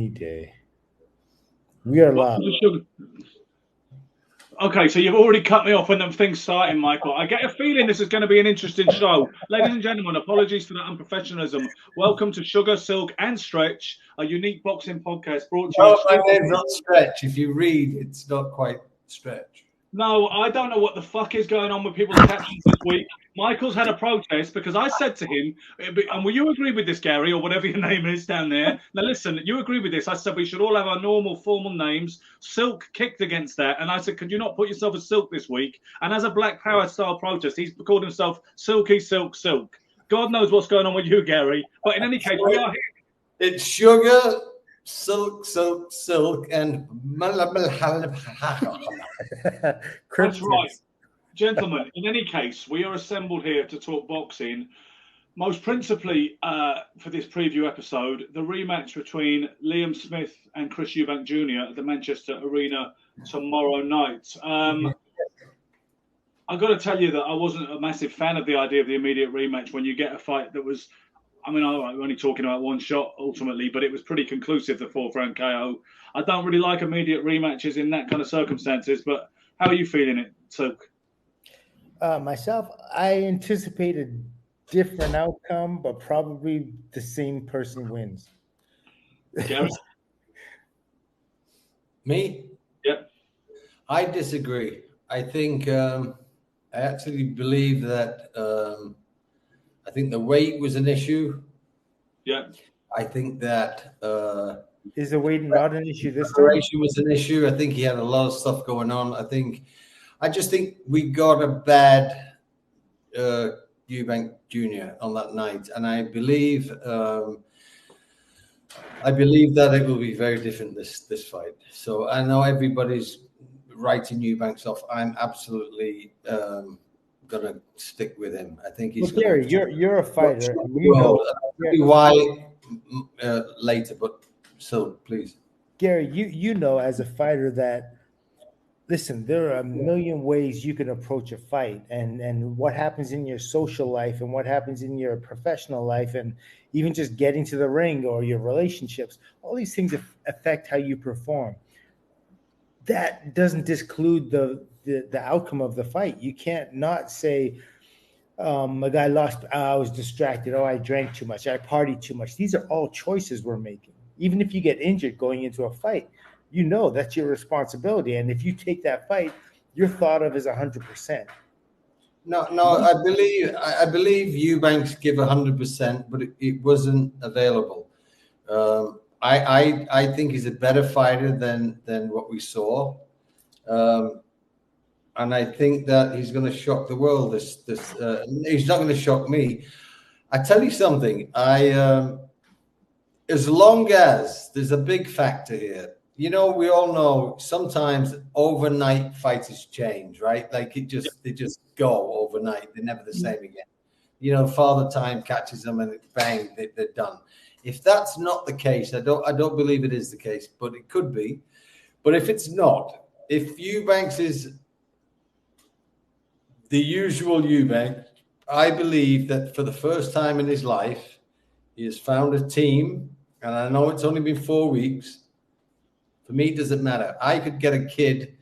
any day. We are live. Okay, so you've already cut me off when them things starting, Michael. I get a feeling this is going to be an interesting show. Ladies and gentlemen, apologies for that unprofessionalism. Welcome to Sugar, Silk and Stretch, a unique boxing podcast brought to you. No, my name's not Stretch. If you read, it's not quite Stretch. No, I don't know what the fuck is going on with people's captions this week. Michael's had a protest because I said to him, and will you agree with this, Gary, or whatever your name is down there? Now, listen, you agree with this. I said we should all have our normal formal names. Silk kicked against that. And I said, could you not put yourself as Silk this week? And as a Black Power style protest, he's called himself Silky Silk Silk. God knows what's going on with you, Gary. But in any case, we are here. It's Sugar, Silk, and That's right. Gentlemen, in any case, we are assembled here to talk boxing, most principally for this preview episode, the rematch between Liam Smith and Chris Eubank Jr. at the Manchester Arena tomorrow night. I've got to tell you that I wasn't a massive fan of the idea of the immediate rematch when you get a fight that was, I mean, I'm only talking about one shot ultimately, but it was pretty conclusive, the fourth round KO. I don't really like immediate rematches in that kind of circumstances, but how are you feeling it, Silk? Myself, I anticipate a different outcome, but probably the same person wins. Gary? Me? Yep. I disagree. I think I actually believe that I think the weight was an issue. Yeah. I think that is the weight not an issue this time? Preparation was an issue. I think he had a lot of stuff going on. I just think we got a bad Eubank Jr. on that night, and I believe that it will be very different this fight. So I know everybody's writing Eubanks off. I'm absolutely gonna stick with him. I think he's. Well, Gary, you're a fighter. Why later, but so please, Gary, you know as a fighter that. Listen, there are a million ways you can approach a fight, and what happens in your social life and what happens in your professional life, and even just getting to the ring or your relationships, all these things affect how you perform. That doesn't disclude the outcome of the fight. You can't not say, a guy lost, I was distracted, I drank too much, I partied too much. These are all choices we're making. Even if you get injured going into a fight, you know that's your responsibility, and if you take that fight, you're thought of as 100%. No, I believe Eubanks give 100%, but it wasn't available. I think he's a better fighter than what we saw, and I think that he's going to shock the world. He's not going to shock me. I tell you something. As long as there's a big factor here. You know, we all know sometimes overnight fighters change, right? Like they just go overnight. They're never the same again. You know, Father Time catches them and bang, they're done. If that's not the case, I don't believe it is the case, but it could be. But if it's not, if Eubanks is the usual Eubank, I believe that for the first time in his life, he has found a team, and I know it's only been 4 weeks. For me, it doesn't matter. I could get a kid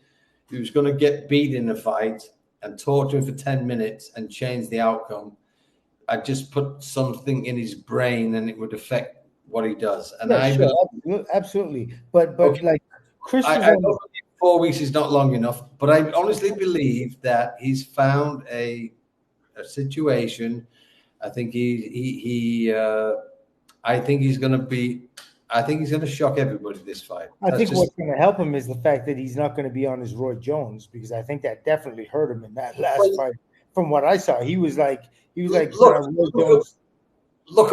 who's going to get beat in a fight and torture him for 10 minutes and change the outcome. I'd just put something in his brain and it would affect what he does. And absolutely. But okay. Like Chris, I know 4 weeks is not long enough, but I honestly believe that he's found a situation. I think I think he's going to shock everybody this fight. I think what's going to help him is the fact that he's not going to be on his Roy Jones, because I think that definitely hurt him in that last fight. From what I saw, he was like, look at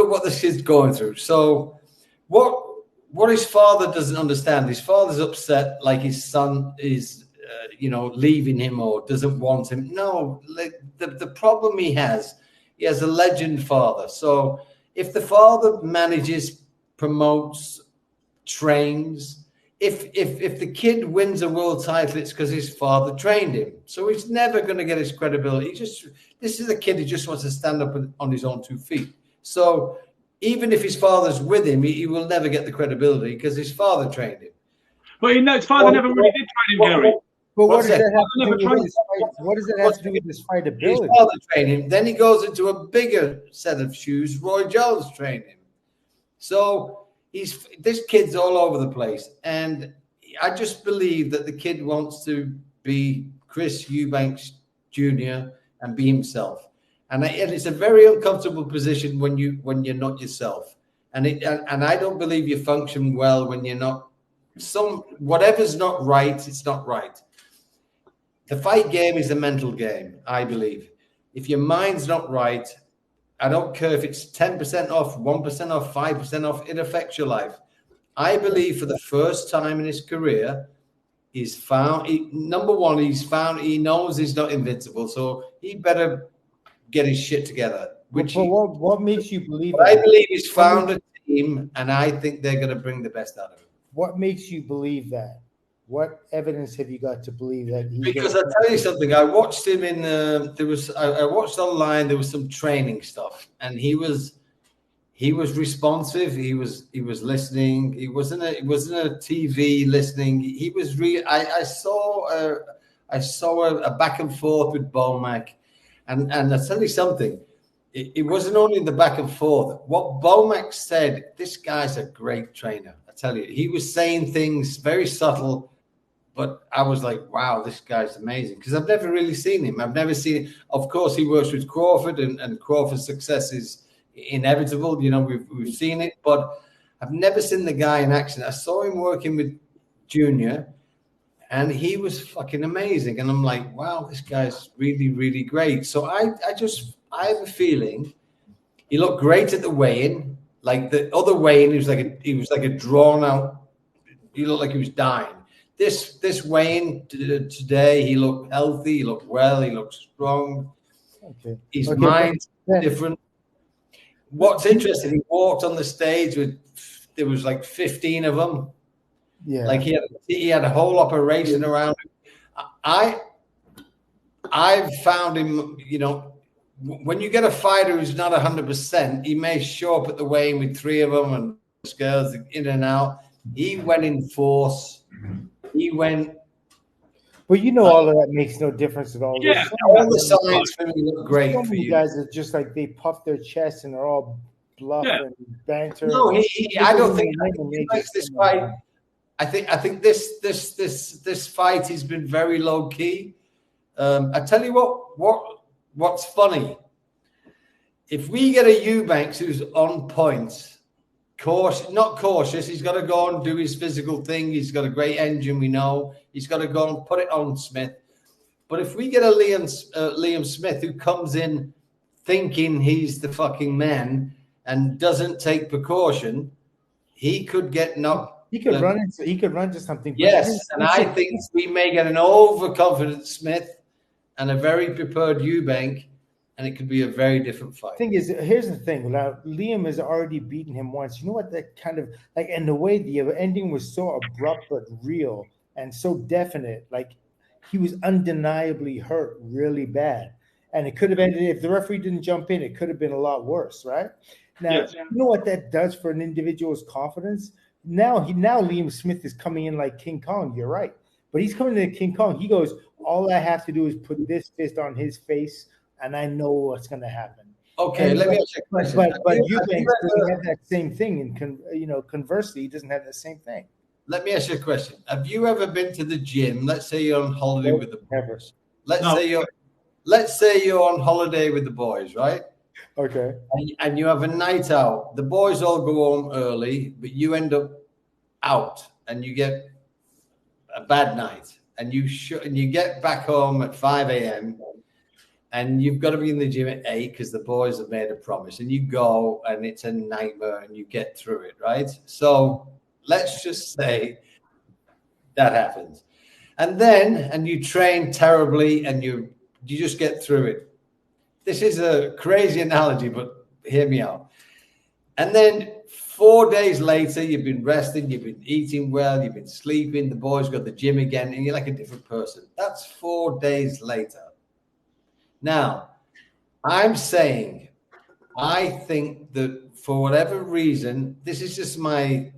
what this kid's going through. So what his father doesn't understand, his father's upset like his son is, leaving him or doesn't want him. No, the problem he has a legend father. So if the father manages, promotes, trains. If the kid wins a world title, it's because his father trained him. So he's never going to get his credibility. This is a kid who just wants to stand up on his own 2 feet. So even if his father's with him, he will never get the credibility because his father trained him. But his father never really did train him, Gary. But what What's does that? that have to Never do with trained. his fight? What does that have to do with his fight His ability? father trained him. Then he goes into a bigger set of shoes. Roy Jones trained him. So this kid's all over the place. And I just believe that the kid wants to be Chris Eubanks Jr. and be himself. And it's a very uncomfortable position when you're not yourself. And I don't believe you function well when you're not. Whatever's not right, it's not right. The fight game is a mental game, I believe. If your mind's not right, I don't care if it's 10% off, 1% off, 5% off, it affects your life. I believe for the first time in his career, number one, he knows he's not invincible, so he better get his shit together. What makes you believe that? I that? believe he's found a team, and I think they're going to bring the best out of him. What makes you believe that? What evidence have you got to believe that? Because I'll tell you something. I watched him in I watched online. There was some training stuff, and he was responsive. He was listening. He wasn't a TV listening. He was real. I saw a back and forth with Bomac, and I'll tell you something. It wasn't only the back and forth. What Bomac said, this guy's a great trainer. I tell you, he was saying things very subtle, but I was like, wow, this guy's amazing. Because I've never really seen him. I've never seen him. Of course, he works with Crawford, and Crawford's success is inevitable. You know, we've seen it, but I've never seen the guy in action. I saw him working with Junior, and he was fucking amazing. And I'm like, wow, this guy's really, really great. So I have a feeling he looked great at the weigh-in. Like the other weigh-in, he was like a drawn out. He looked like he was dying. This weigh-in today, he looked healthy. He looked well. He looked strong. Okay. His mind's different. What's interesting, he walked on the stage there was like 15 of them. Yeah, like he had a whole operation around him. I've found him, you know, when you get a fighter who's not 100%, he may show up at the weigh-in with 3 of them and girls in and out. He went in force. He went. But you know, all of that makes no difference at all. Yeah, all the signs for me look great so for many you. Guys are just like they puff their chests and they're all bluff and banter. No, I don't think he makes this fight. I think this fight has been very low key. I tell you what's funny. If we get a Eubanks who's on point, not cautious, he's got to go and do his physical thing. He's got a great engine, we know. He's got to go and put it on Smith. But if we get a Liam Smith who comes in thinking he's the fucking man and doesn't take precaution, he could get knocked. He could run into something. Yes, and I think we may get an overconfident Smith and a very prepared Eubank, and it could be a very different fight. Thing is, here's the thing. Now, Liam has already beaten him once. You know what? That kind of like, and the way the ending was so abrupt but real and so definite. Like he was undeniably hurt really bad, and it could have ended if the referee didn't jump in. It could have been a lot worse, right? Now, you know what that does for an individual's confidence. Now Liam Smith is coming in like King Kong. You're right, but he's coming in King Kong. He goes, all I have to do is put this fist on his face, and I know what's going to happen. Okay, let me ask you a question. But Eubank doesn't have that same thing, and conversely, he doesn't have the same thing. Let me ask you a question. Have you ever been to the gym? Let's say you're on holiday with the boys. Let's say you're on holiday with the boys, right? Okay. And you have a night out. The boys all go home early, but you end up out, and you get a bad night, and you get back home at 5 a.m. and you've got to be in the gym at 8 because the boys have made a promise, and you go, and it's a nightmare, and you get through it, right? So let's just say that happens, and you train terribly, and you just get through it. This is a crazy analogy, but hear me out. And then 4 days later, you've been resting, you've been eating well, you've been sleeping, the boys go to the gym again, and you're like a different person. That's 4 days later. Now, I'm saying, I think that for whatever reason, this is just my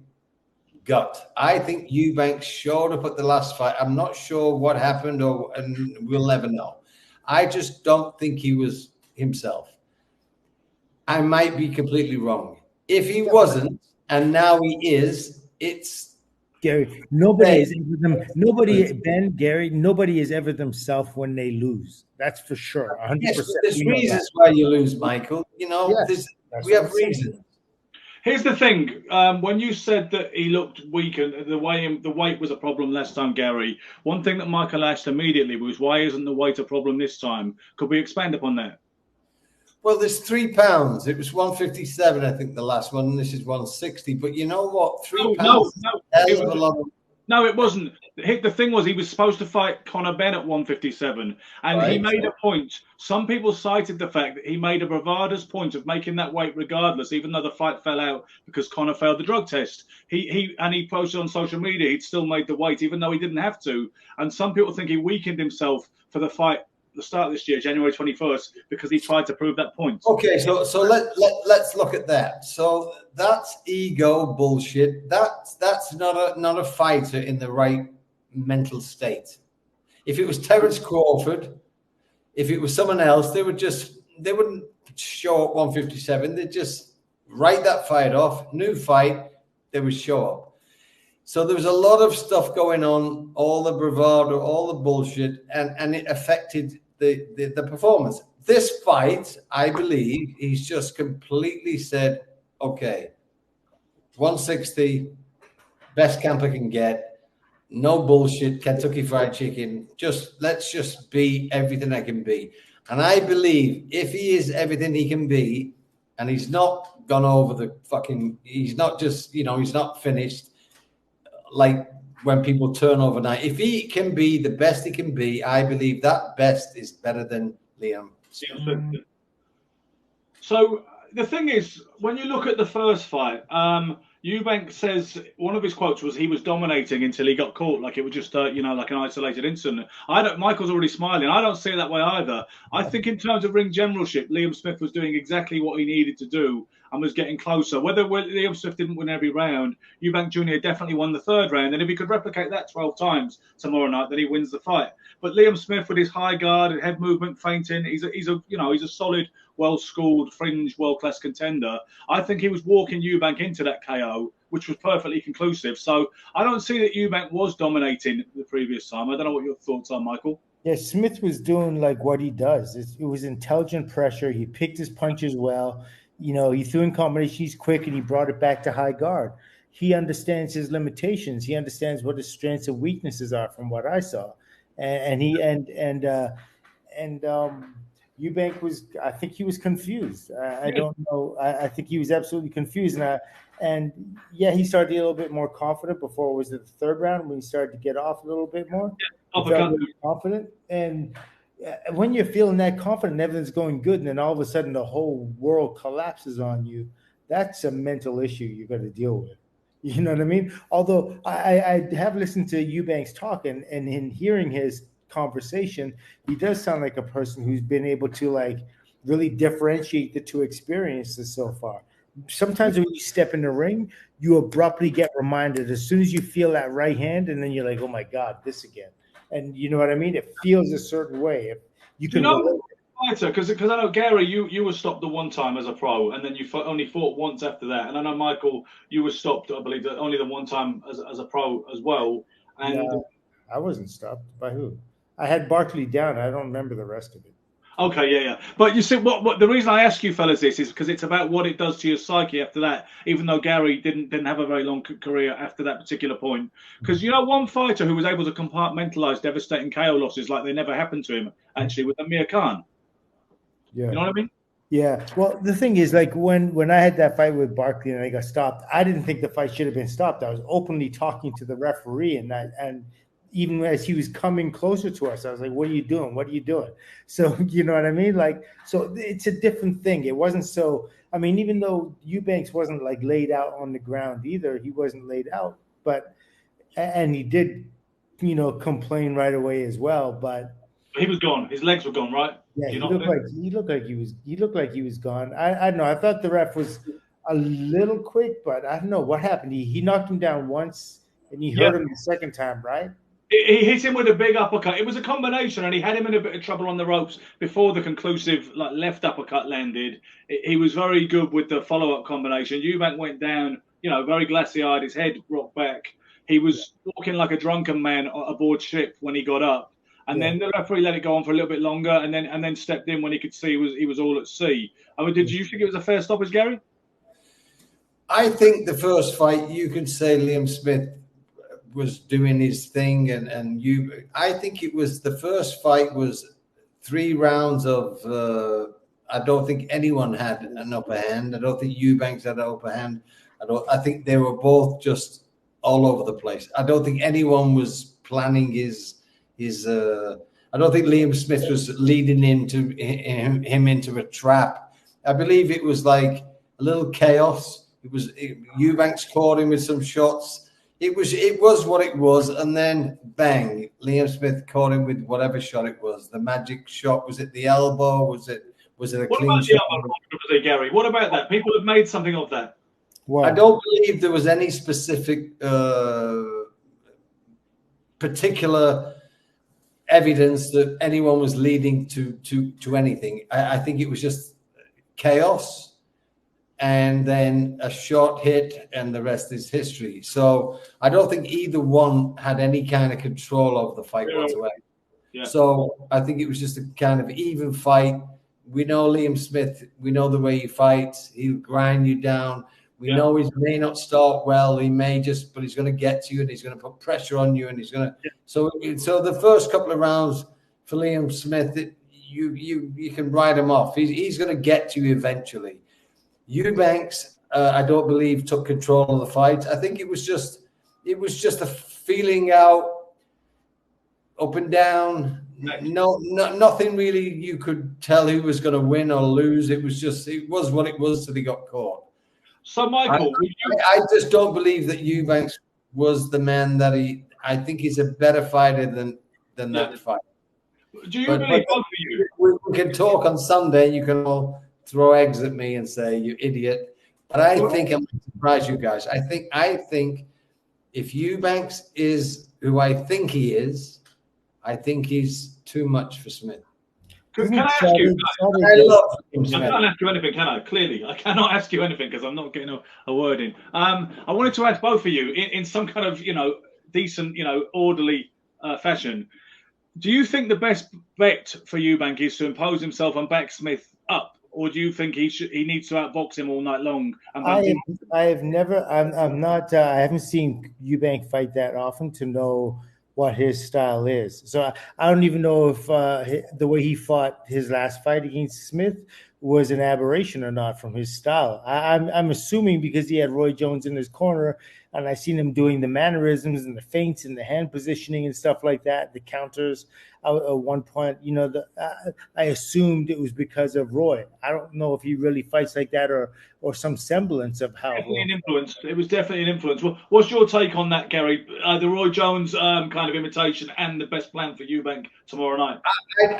gut. I think Eubank showed up at the last fight. I'm not sure what happened, and we'll never know. I just don't think he was himself. I might be completely wrong. If he wasn't, and now he is, it's Gary. Nobody is ever them. Nobody, Ben, Gary. Nobody is ever themselves when they lose. That's for sure. 100%. yes, but there's reasons why you lose, Michael. You know, Yes, we have reasons. Here's the thing: when you said that he looked weak and the weight was a problem last time, Gary. One thing that Michael asked immediately was, "Why isn't the weight a problem this time?" Could we expand upon that? Well, there's 3 pounds. It was 157, I think, the last one. And this is 160. But you know what? 3 pounds. No, it wasn't. The thing was, he was supposed to fight Conor Benn at 157, and Right. he made a point. Some people cited the fact that he made a bravada's point of making that weight regardless, even though the fight fell out because Conor failed the drug test. He posted on social media he'd still made the weight, even though he didn't have to. And some people think he weakened himself for the fight at the start of this year, January 21st, because he tried to prove that point. Okay, so let's look at that. So that's ego bullshit. That's not a fighter in the right mental state. If it was Terence Crawford, if it was someone else, they wouldn't show up 157. They'd just write that fight off. New fight, they would show up. So there was a lot of stuff going on, all the bravado, all the bullshit, and it affected the performance. This fight, I believe, he's just completely said, okay, 160, best camp I can get, no bullshit, Kentucky Fried Chicken. Let's just be everything I can be. And I believe if he is everything he can be, and he's not gone over the fucking, he's not just, he's not finished like when people turn overnight. If he can be the best he can be, I believe that best is better than Liam. So the thing is, when you look at the first fight, Eubank says one of his quotes was he was dominating until he got caught, like it was just like an isolated incident. Michael's already smiling. I don't see it that way either. I think in terms of ring generalship, Liam Smith was doing exactly what he needed to do and was getting closer. Whether Liam Smith didn't win every round, Eubank Jr. definitely won the third round, and if he could replicate that 12 times tomorrow night, then he wins the fight. But Liam Smith, with his high guard and head movement, feinting, he's a solid, well-schooled, fringe, world-class contender. I think he was walking Eubank into that KO, which was perfectly conclusive. So I don't see that Eubank was dominating the previous time. I don't know what your thoughts are, Michael. Yeah, Smith was doing like what he does. It was intelligent pressure. He picked his punches well. He threw in combinations quick, and he brought it back to high guard. He understands his limitations. He understands what his strengths and weaknesses are, from what I saw. Eubank was, I think he was confused. I don't know. I think he was absolutely confused. And he started to get a little bit more confident before it was the third round when he started to get off a little bit more. Really confident. And when you're feeling that confident, everything's going good, and then all of a sudden the whole world collapses on you, that's a mental issue you're going to deal with. You know what I mean? Although I have listened to Eubank's talk, and in hearing his conversation, he does sound like a person who's been able to like really differentiate the two experiences so far. Sometimes when you step in the ring, you abruptly get reminded as soon as you feel that right hand, and then you're like, oh my God, this again. And you know what I mean? It feels a certain way. If you can, because I know, Gary, you were stopped the one time as a pro, and then you only fought once after that. And I know, Michael, you were stopped, I believe, only the one time as a pro as well. And I wasn't stopped. By who? I had Barkley down. I don't remember the rest of it. Okay, yeah. But you see, what the reason I ask you fellas this is because it's about what it does to your psyche after that, even though Gary didn't have a very long career after that particular point. Because one fighter who was able to compartmentalize devastating KO losses like they never happened to him, actually, with Amir Khan. Yeah. You know what I mean? Yeah. Well, the thing is, like when I had that fight with Barkley and I got stopped, I didn't think the fight should have been stopped. I was openly talking to the referee, and even as he was coming closer to us, I was like, what are you doing? What are you doing? So, you know what I mean? Like, so it's a different thing. It wasn't so, I mean, even though Eubanks wasn't like laid out on the ground either, he wasn't laid out, and he did, complain right away as well, but he was gone. His legs were gone, right? Yeah, he looked like he was gone. I don't know. I thought the ref was a little quick, but I don't know what happened. He knocked him down once, and he hurt him the second time, right? He hit him with a big uppercut. It was a combination, and he had him in a bit of trouble on the ropes before the conclusive left uppercut landed. He was very good with the follow-up combination. Eubank went down, very glassy-eyed, his head rocked back. He was walking like a drunken man aboard ship when he got up. And then the referee let it go on for a little bit longer, and then stepped in when he could see he was all at sea. I mean, did you think it was a fair stoppage, Gary? I think the first fight, you could say Liam Smith was doing his thing, I think it was the first fight was 3 rounds of I don't think anyone had an upper hand. I don't think Eubanks had an upper hand. I think they were both just all over the place. I don't think anyone was planning his I don't think Liam Smith was leading him into a trap. I believe it was like a little chaos. Eubanks caught him with some shots. It was what it was, and then bang, Liam Smith caught him with whatever shot it was. The magic shot, was it the elbow? Was it a clean shot? Gary? What about that? People have made something of that. I don't believe there was any specific particular evidence that anyone was leading to anything. I think it was just chaos, and then a short hit, and the rest is history. So I don't think either one had any kind of control over the fight whatsoever. Yeah. So I think it was just a kind of even fight. We know Liam Smith. We know the way he fights. He'll grind you down. We know he may not start well. He may but he's going to get to you, and he's going to put pressure on you, and he's going to. Yeah. So the first couple of rounds for Liam Smith, you can write him off. He's going to get to you eventually. Eubanks, I don't believe, took control of the fight. I think it was just a feeling out, up and down. No, nothing really. You could tell who was going to win or lose. It was what it was till he got caught. So, Michael, I just don't believe that Eubanks was the man that I think he's a better fighter than that fight. Do you believe both of you? We can talk on Sunday. You can all throw eggs at me and say, you idiot. But I think I'm going to surprise you guys. I think if Eubanks is who I think he is, I think he's too much for Smith. Can I ask you? I can't ask you anything, can I? Clearly, I cannot ask you anything because I'm not getting a word in. I wanted to ask both of you in some kind of decent orderly fashion. Do you think the best bet for Eubank is to impose himself and back Smith up, or do you think he needs to outbox him all night long? I haven't seen Eubank fight that often to know what his style is. So I don't even know if the way he fought his last fight against Smith was an aberration or not from his style. I'm assuming because he had Roy Jones in his corner, and I seen him doing the mannerisms and the feints and the hand positioning and stuff like that, the counters. At one point, I assumed it was because of Roy. I don't know if he really fights like that or some semblance of how. Definitely an influence. It was definitely an influence. Well, what's your take on that, Gary? The Roy Jones kind of imitation and the best plan for Eubank tomorrow night?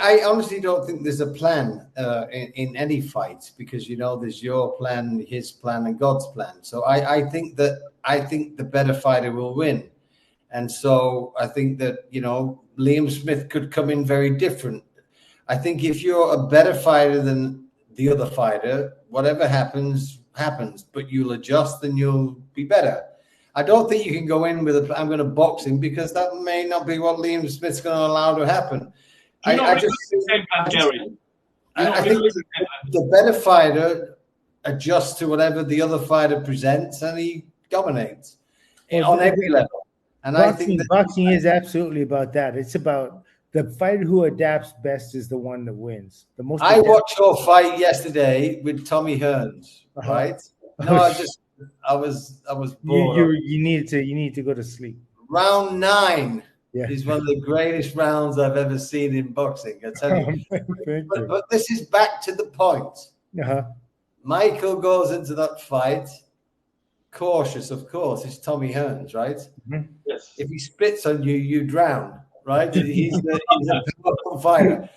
I honestly don't think there's a plan in any fight because there's your plan, his plan, and God's plan. So I think the better fighter will win. And so I think that, Liam Smith could come in very different. I think if you're a better fighter than the other fighter, whatever happens, but you'll adjust and you'll be better. I don't think you can go in with I'm going to box him because that may not be what Liam Smith's going to allow to happen. I think the better fighter adjusts to whatever the other fighter presents and he dominates on every level. And I think that boxing is absolutely about that. It's about the fighter who adapts best is the one that wins. I watched your fight yesterday with Tommy Hearns, right? No, I was bored. You need to go to sleep. Round 9 is one of the greatest rounds I've ever seen in boxing. I tell you. But this is back to the point. Michael goes into that fight cautious, of course. It's Tommy Hearns, right? Mm-hmm. Yes. If he spits on you, you drown, right? He's a powerful fighter.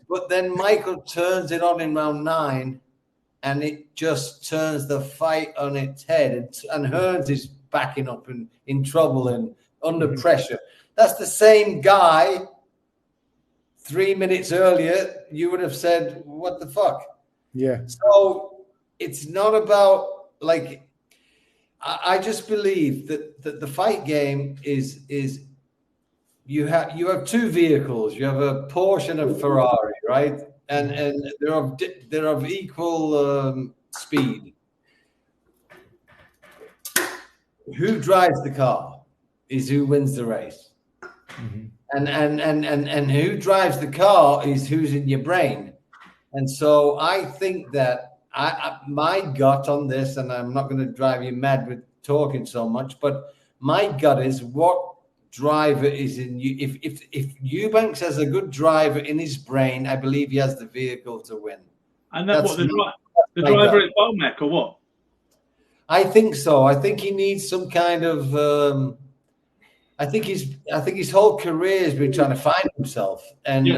But then Michael turns it on in round 9 and it just turns the fight on its head. And Hearns is backing up and in trouble and under pressure. That's the same guy 3 minutes earlier. You would have said, "What the fuck?" Yeah. So it's not about like. I just believe that the fight game is you have two vehicles. You have a Porsche and a Ferrari, right? And they're of equal speed. Who drives the car is who wins the race. And who drives the car is who's in your brain. And so I think that my gut on this, and I'm not going to drive you mad with talking so much, but my gut is what driver is in you. If Eubanks has a good driver in his brain, I believe he has the vehicle to win. And that's what the driver is Eubank or what? I think so. I think he needs some kind of. I think his whole career has been trying to find himself, and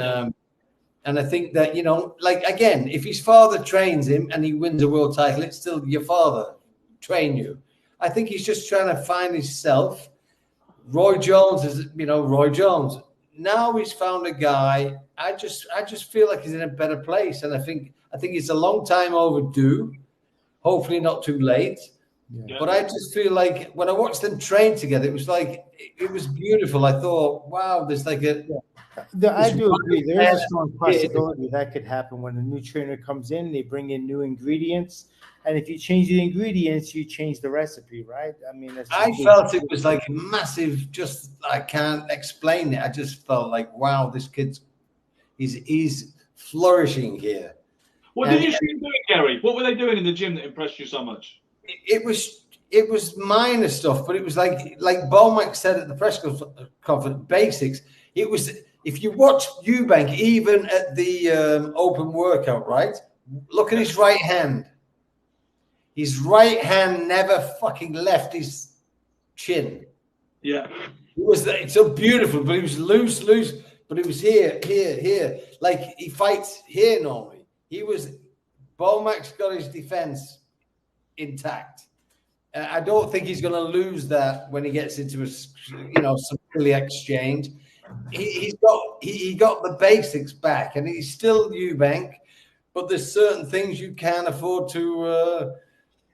I think that, you know, like again, if his father trains him and he wins a world title, it's still your father train you. I think he's just trying to find himself. Roy Jones is, you know, Roy Jones. Now he's found a guy. I just feel like he's in a better place, and I think it's a long time overdue. Hopefully not too late. Yeah. But I just feel like when I watched them train together, it was beautiful. I thought, wow, there's like a. I do agree. There is a strong possibility that could happen when a new trainer comes in. They bring in new ingredients, and if you change the ingredients, you change the recipe, right? I mean, I felt it was like massive. Just I can't explain it. I just felt like, wow, this kid's he's flourishing here. What did you see him doing, Gary? What were they doing in the gym that impressed you so much? It was minor stuff, but it was like Beaumont said at the press conference, basics. It was, if you watch Eubank, even at the open workout, right? Look at his right hand. His right hand never fucking left his chin. Yeah. It's so beautiful, but he was loose, but it was here. Like he fights here normally. Beaumont's got his defense intact. I don't think he's going to lose that when he gets into some silly exchange. He got the basics back, and he's still Eubank, but there's certain things you can't afford to.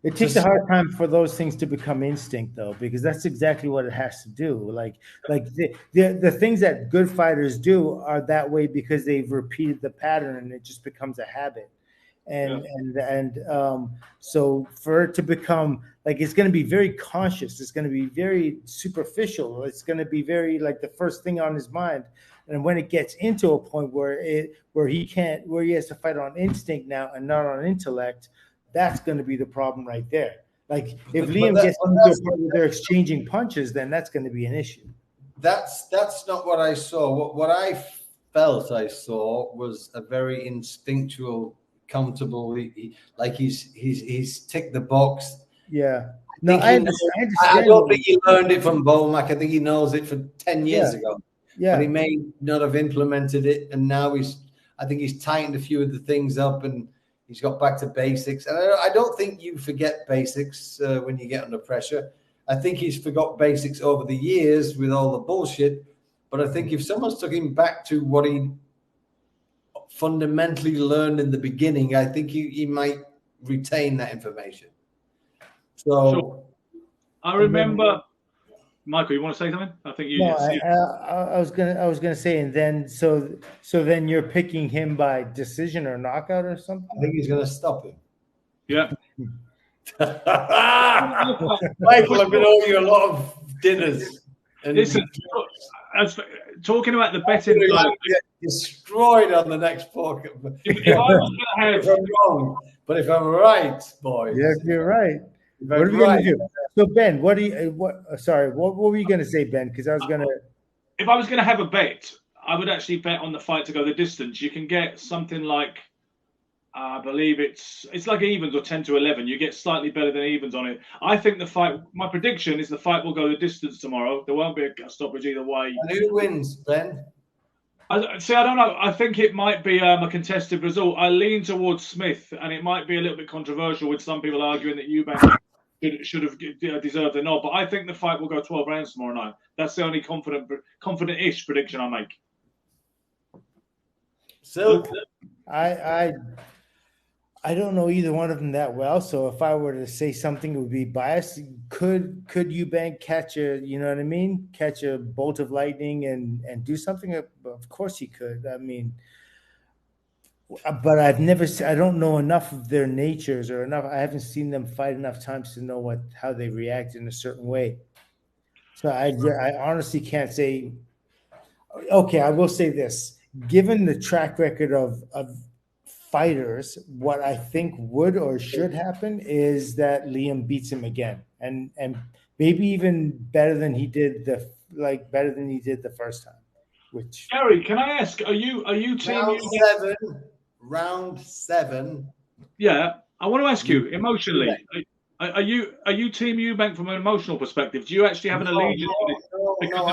It takes a hard time for those things to become instinct, though, because that's exactly what it has to do. Like the things that good fighters do are that way because they've repeated the pattern, and it just becomes a habit. So for it to become like, it's going to be very conscious, it's going to be very superficial, it's going to be very like the first thing on his mind. And when it gets into a point where he has to fight on instinct now and not on intellect, that's going to be the problem right there. Like if Liam gets into a point where they're exchanging punches, then that's going to be an issue. That's not what I saw. What I felt I saw was a very instinctual, comfortable. He's ticked the box. Yeah. I don't think he learned it from Beaumont. I think he knows it for 10 years ago. Yeah. But he may not have implemented it, and now I think he's tightened a few of the things up, and he's got back to basics. And I don't think you forget basics when you get under pressure. I think he's forgot basics over the years with all the bullshit. But I think if someone's took him back to what he fundamentally learned in the beginning, I think he might retain that information. So I remember, Michael, you want to say something? I think you. No, I was gonna say, and then so then you're picking him by decision or knockout or something. I think he's gonna stop him. Yeah. Michael, I've been owing you a lot of dinners. And listen, talking about the betting, get destroyed on the next podcast. If I'm right, boys. Yes, you're right. What are we going to do? So Ben, what were you going to say, Ben? Because I was going to. If I was going to have a bet, I would actually bet on the fight to go the distance. You can get something like, I believe it's like evens or 10 to 11. You get slightly better than evens on it. I think the fight. My prediction is the fight will go the distance tomorrow. There won't be a stoppage either way. And who wins, Ben? See, I don't know. I think it might be a contested result. I lean towards Smith, and it might be a little bit controversial with some people arguing that Eubank should have deserved a nod. But I think the fight will go 12 rounds tomorrow night. That's the only confident-ish prediction I make. Silk. I don't know either one of them that well, so if I were to say something, it would be biased. Could Eubank catch a, you know what I mean, catch a bolt of lightning and do something? Of course he could. I mean, but I don't know enough of their natures or enough. I haven't seen them fight enough times to know how they react in a certain way. So I honestly can't say. Okay, I will say this: given the track record of fighters, what I think would or should happen is that Liam beats him again, and maybe even better than he did the first time. Which, Gary, can I ask? Are you team round seven? Yeah, I want to ask you emotionally. Are you team Eubank from an emotional perspective? Do you actually have an allegiance to this? No,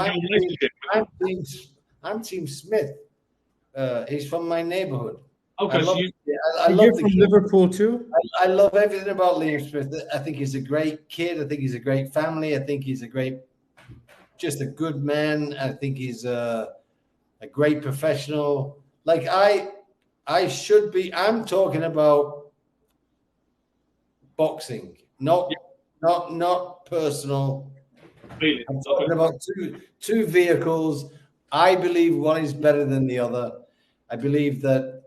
I'm team Smith. He's from my neighborhood. Okay, I love from Liverpool too. I love everything about Liam Smith. I think he's a great kid. I think he's a great family. I think he's just a good man. I think he's a great professional. Like I should be. I'm talking about boxing, not personal. I'm talking about two vehicles. I believe one is better than the other. I believe that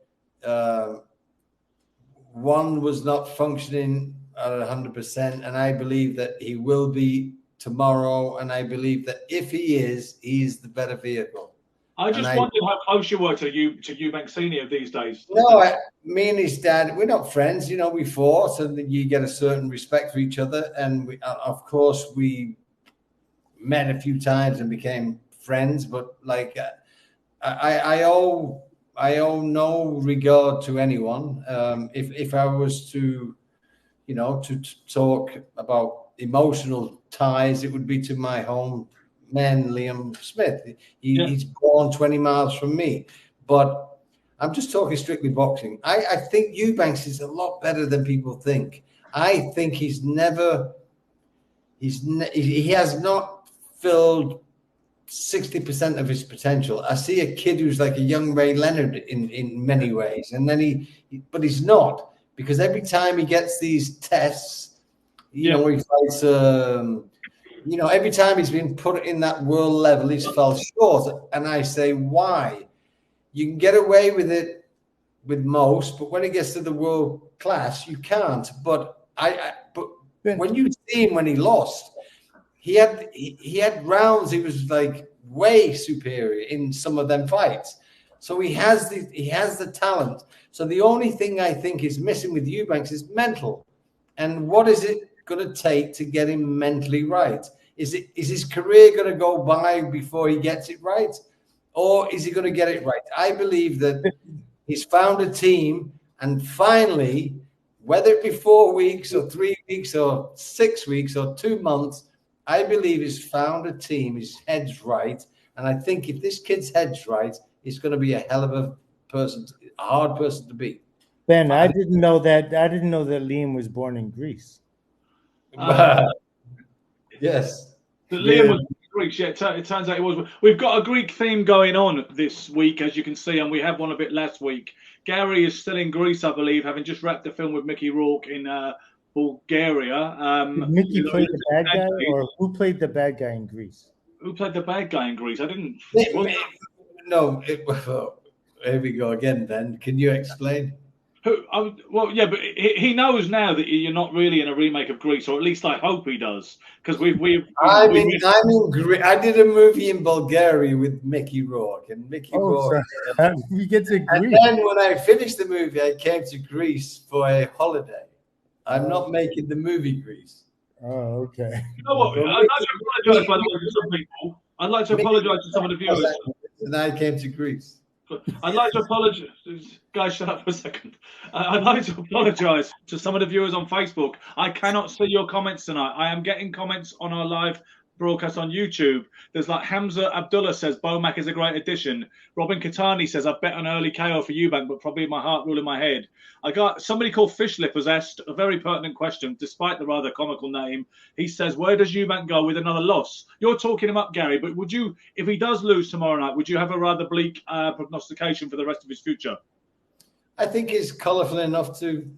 one was not functioning at 100%, and I believe that he will be tomorrow. And I believe that if he is, he's the better vehicle. I just wondered how close you were to Eubank Senior these days. No, me and his dad, we're not friends. You know, we fought, and you get a certain respect for each other. And of course, we met a few times and became friends. But like, I owe no regard to anyone. If I was to, to talk about emotional ties, it would be to my home man, Liam Smith. He's born 20 miles from me, but I'm just talking strictly boxing. I think Eubanks is a lot better than people think. I think he has not filled 60% of his potential. I see a kid who's like a young Ray Leonard in many ways, and then but he's not, because every time he gets these tests, he fights. Every time he's been put in that world level, he's fell short. And I say, why? You can get away with it with most, but when it gets to the world class, you can't. But when you see him when he lost, he had rounds. He was like way superior in some of them fights. So he has the talent. So the only thing I think is missing with Eubanks is mental. And what is it going to take to get him mentally right? Is his career going to go by before he gets it right, or is he going to get it right? I believe that he's found a team, and finally, whether it be 4 weeks or 3 weeks or 6 weeks or 2 months, I believe he's found a team. His head's right, and I think if this kid's head's right, he's going to be a hell of a hard person to beat. Ben, I didn't know that Liam was born in Greece. Yes. Liam was Greek. Yeah, it turns out it was. We've got a Greek theme going on this week, as you can see, and we had one a bit last week. Gary is still in Greece, I believe, having just wrapped the film with Mickey Rourke in Bulgaria. Did Mickey play the bad guy, or who played the bad guy in Greece? Who played the bad guy in Greece? I didn't. No. Here we go again, Ben. Can you explain? Well, yeah, but he knows now that you're not really in a remake of Greece, or at least I hope he does, because I'm in Greece. I did a movie in Bulgaria with Mickey Rourke, and Rourke. So we get to Greece. And then when I finished the movie, I came to Greece for a holiday. I'm not making the movie Greece. Oh, okay. You know what? I'd like to apologize, by the way, to some people. I'd like to apologize to some of the viewers. And I came to Greece. I'd like to apologize. Guys, shut up for a second. I'd like to apologize to some of the viewers on Facebook. I cannot see your comments tonight. I am getting comments on our live broadcast on YouTube. There's like Hamza Abdullah says Bomac is a great addition. Robin Katani says I bet an early KO for Eubank, but probably my heart rule in my head. I got somebody called Fishlip has asked a very pertinent question, despite the rather comical name. He says, where does Eubank go with another loss? You're talking him up, Gary, but would you, if he does lose tomorrow night, would you have a rather bleak prognostication for the rest of his future? I think he's colourful enough to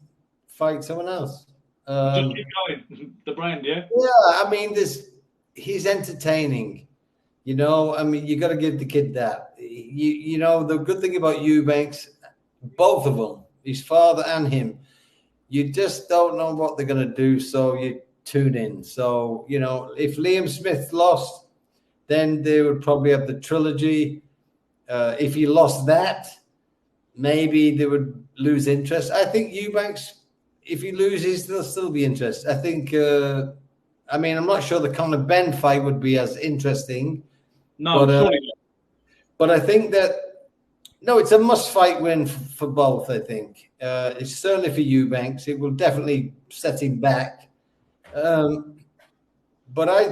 fight someone else. Just keep going. The brand, yeah? Yeah, I mean, he's entertaining. You know, I mean, you got to give the kid that. You know, the good thing about Eubanks, both of them, his father and him, you just don't know what they're going to do, so you tune in. So, you know, if Liam Smith lost, then they would probably have the trilogy. If he lost that, maybe they would lose interest. I think Eubanks, if he loses, there'll still be interest. I think, I mean, I'm not sure the Conor Ben fight would be as interesting. No, but I think that, no, it's a must-fight win for both, I think. It's certainly for Eubanks. It will definitely set him back. But I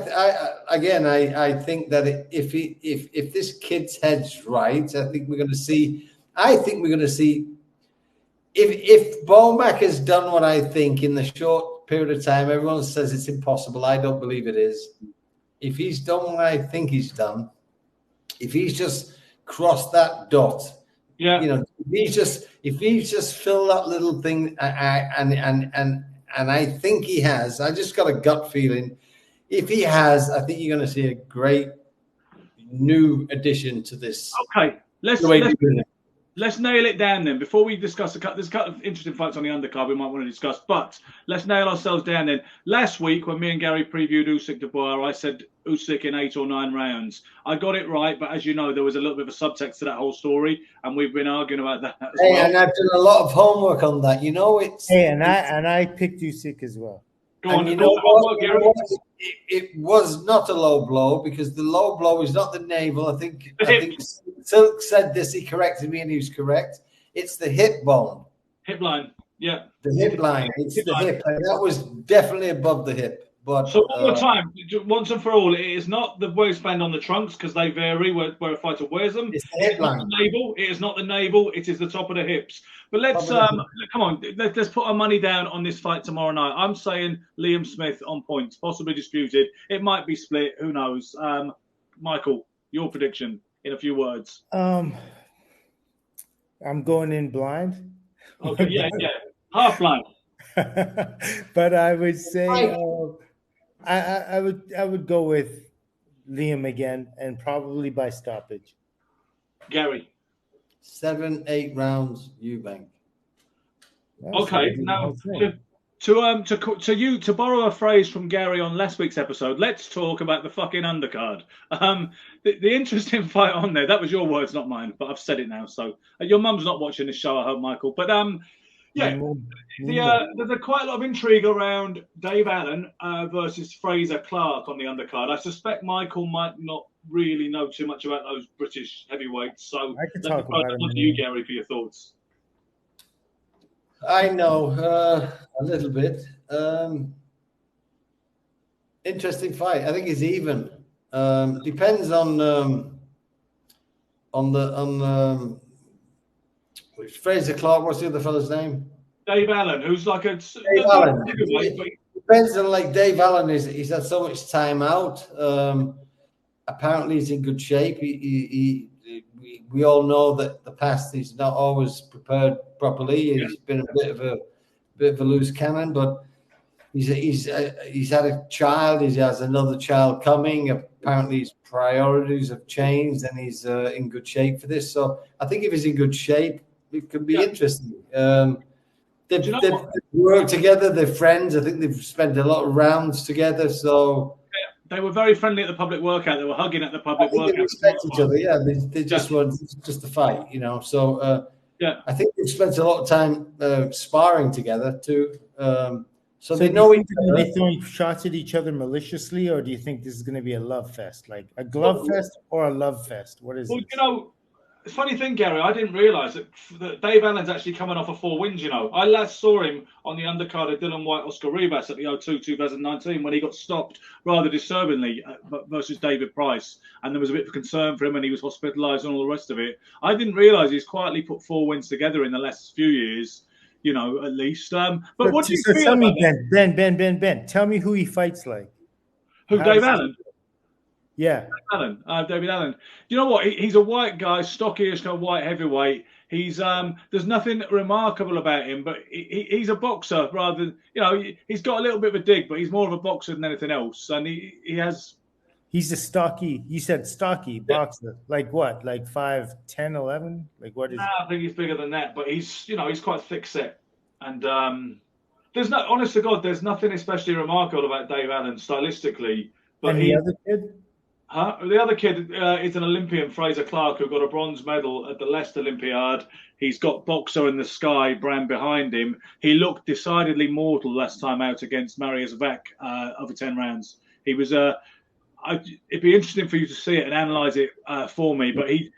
think that if this kid's head's right, I think we're going to see if Bomac has done what I think in the short period of time. Everyone says it's impossible. I don't believe it is. If he's done what I think he's done, if he's just crossed that dot, yeah, you know, if he's just filled that little thing, and I think he has. I just got a gut feeling. If he has, I think you're going to see a great new addition to this. Okay, let's nail it down then. Before we discuss there's a couple of interesting fights on the undercard we might want to discuss, but let's nail ourselves down then. Last week when me and Gary previewed Usyk de Boer, I said Usyk in 8 or 9 rounds. I got it right, but as you know, there was a little bit of a subtext to that whole story, and we've been arguing about that as well. And I've done a lot of homework on that. You know, it's and I picked Usyk as well. Go on, you know what, Gary? It was not a low blow, because the low blow is not the navel. I think Silk said this. He corrected me, and he was correct. It's the hip bone. Hip line, yeah. The hip line. It's the hip. And that was definitely above the hip. But so one more time, once and for all, it is not the waistband on the trunks, because they vary where a fighter wears them. It's the hip line. The navel. It is not the navel. It is the top of the hips. But let's come on. Let's put our money down on this fight tomorrow night. I'm saying Liam Smith on points, possibly disputed. It might be split. Who knows? Michael, your prediction in a few words. I'm going in blind. Okay, yeah, half blind. But I would say I would go with Liam again, and probably by stoppage. Gary. 7-8 rounds, Eubank. Okay, now to borrow a phrase from Gary on last week's episode, let's talk about the fucking undercard. The interesting fight on there, that was your words, not mine, but I've said it now. So your mum's not watching this show, I hope, Michael. But yeah, there's quite a lot of intrigue around Dave Allen versus Fraser Clark on the undercard. I suspect Michael might not really know too much about those British heavyweights, so I could talk about it. To you, Gary, for your thoughts. I know a little bit. Interesting fight. I think it's even. Depends on Fraser Clark. What's the other fellow's name? Dave Allen, who's like a Dave Allen. Depends on, like, Dave Allen he's had so much time out. Apparently he's in good shape. We all know that the past he's not always prepared properly. He's been a bit of a loose cannon, but he's had a child. He has another child coming. Apparently his priorities have changed, and he's in good shape for this. So I think if he's in good shape, it could be interesting. They've worked together. They're friends. I think they've spent a lot of rounds together. So they were very friendly at the public workout. They were hugging at the public workout. They respect each other. Yeah, they just were just a fight, you know. So I think they've spent a lot of time sparring together too. So they know each other. Are they throwing shots at each other maliciously, or do you think this is going to be a love fest, like a glove fest or a love fest? What is it? You know, funny thing, Gary, I didn't realise that Dave Allen's actually coming off 4 wins, you know. I last saw him on the undercard of Dylan White, Oscar Ribas at the O2 2019 when he got stopped rather disturbingly versus David Price. And there was a bit of concern for him and he was hospitalised and all the rest of it. I didn't realise he's quietly put 4 wins together in the last few years, you know, at least. But what do you feel tell me, about Ben, tell me who he fights like. who, Dave Allen? Yeah, David Allen. You know what? He's a white guy, stockish, kind of white heavyweight. He's there's nothing remarkable about him, but he's a boxer rather than, you know, he's got a little bit of a dig, but he's more of a boxer than anything else. And he has. He's a stocky. You said stocky boxer. Like what? Like 5'10", 11? Like what is? I think he's bigger than that, but he's quite thick set. And there's no, honest to God, there's nothing especially remarkable about Dave Allen stylistically. But and the other kid. The other kid is an Olympian, Fraser Clark, who got a bronze medal at the Leicester Olympiad. He's got Boxer in the Sky brand behind him. He looked decidedly mortal last time out against Mariusz Vach over 10 rounds. He was it'd be interesting for you to see it and analyse it for me, but he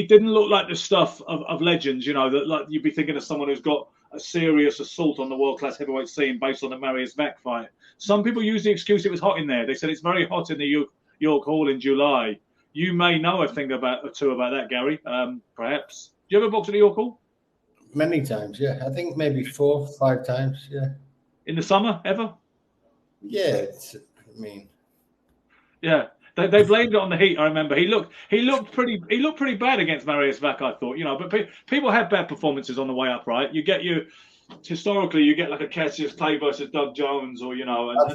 didn't look like the stuff of legends, you know, that like you'd be thinking of someone who's got a serious assault on the world-class heavyweight scene based on the Mariusz Vach fight. Some people use the excuse it was hot in there. They said it's very hot in the York Hall in July. You may know a thing or two about that, Gary. Perhaps. Do you ever box at the York Hall? Many times, yeah. I think maybe 4 or 5 times, yeah. In the summer, ever? Yeah, yeah. They blamed it on the heat. I remember he looked pretty bad against Mariusz Vach. I thought, you know, but people have bad performances on the way up, right? Historically, you get like a Cassius Clay versus Doug Jones, or you know. I've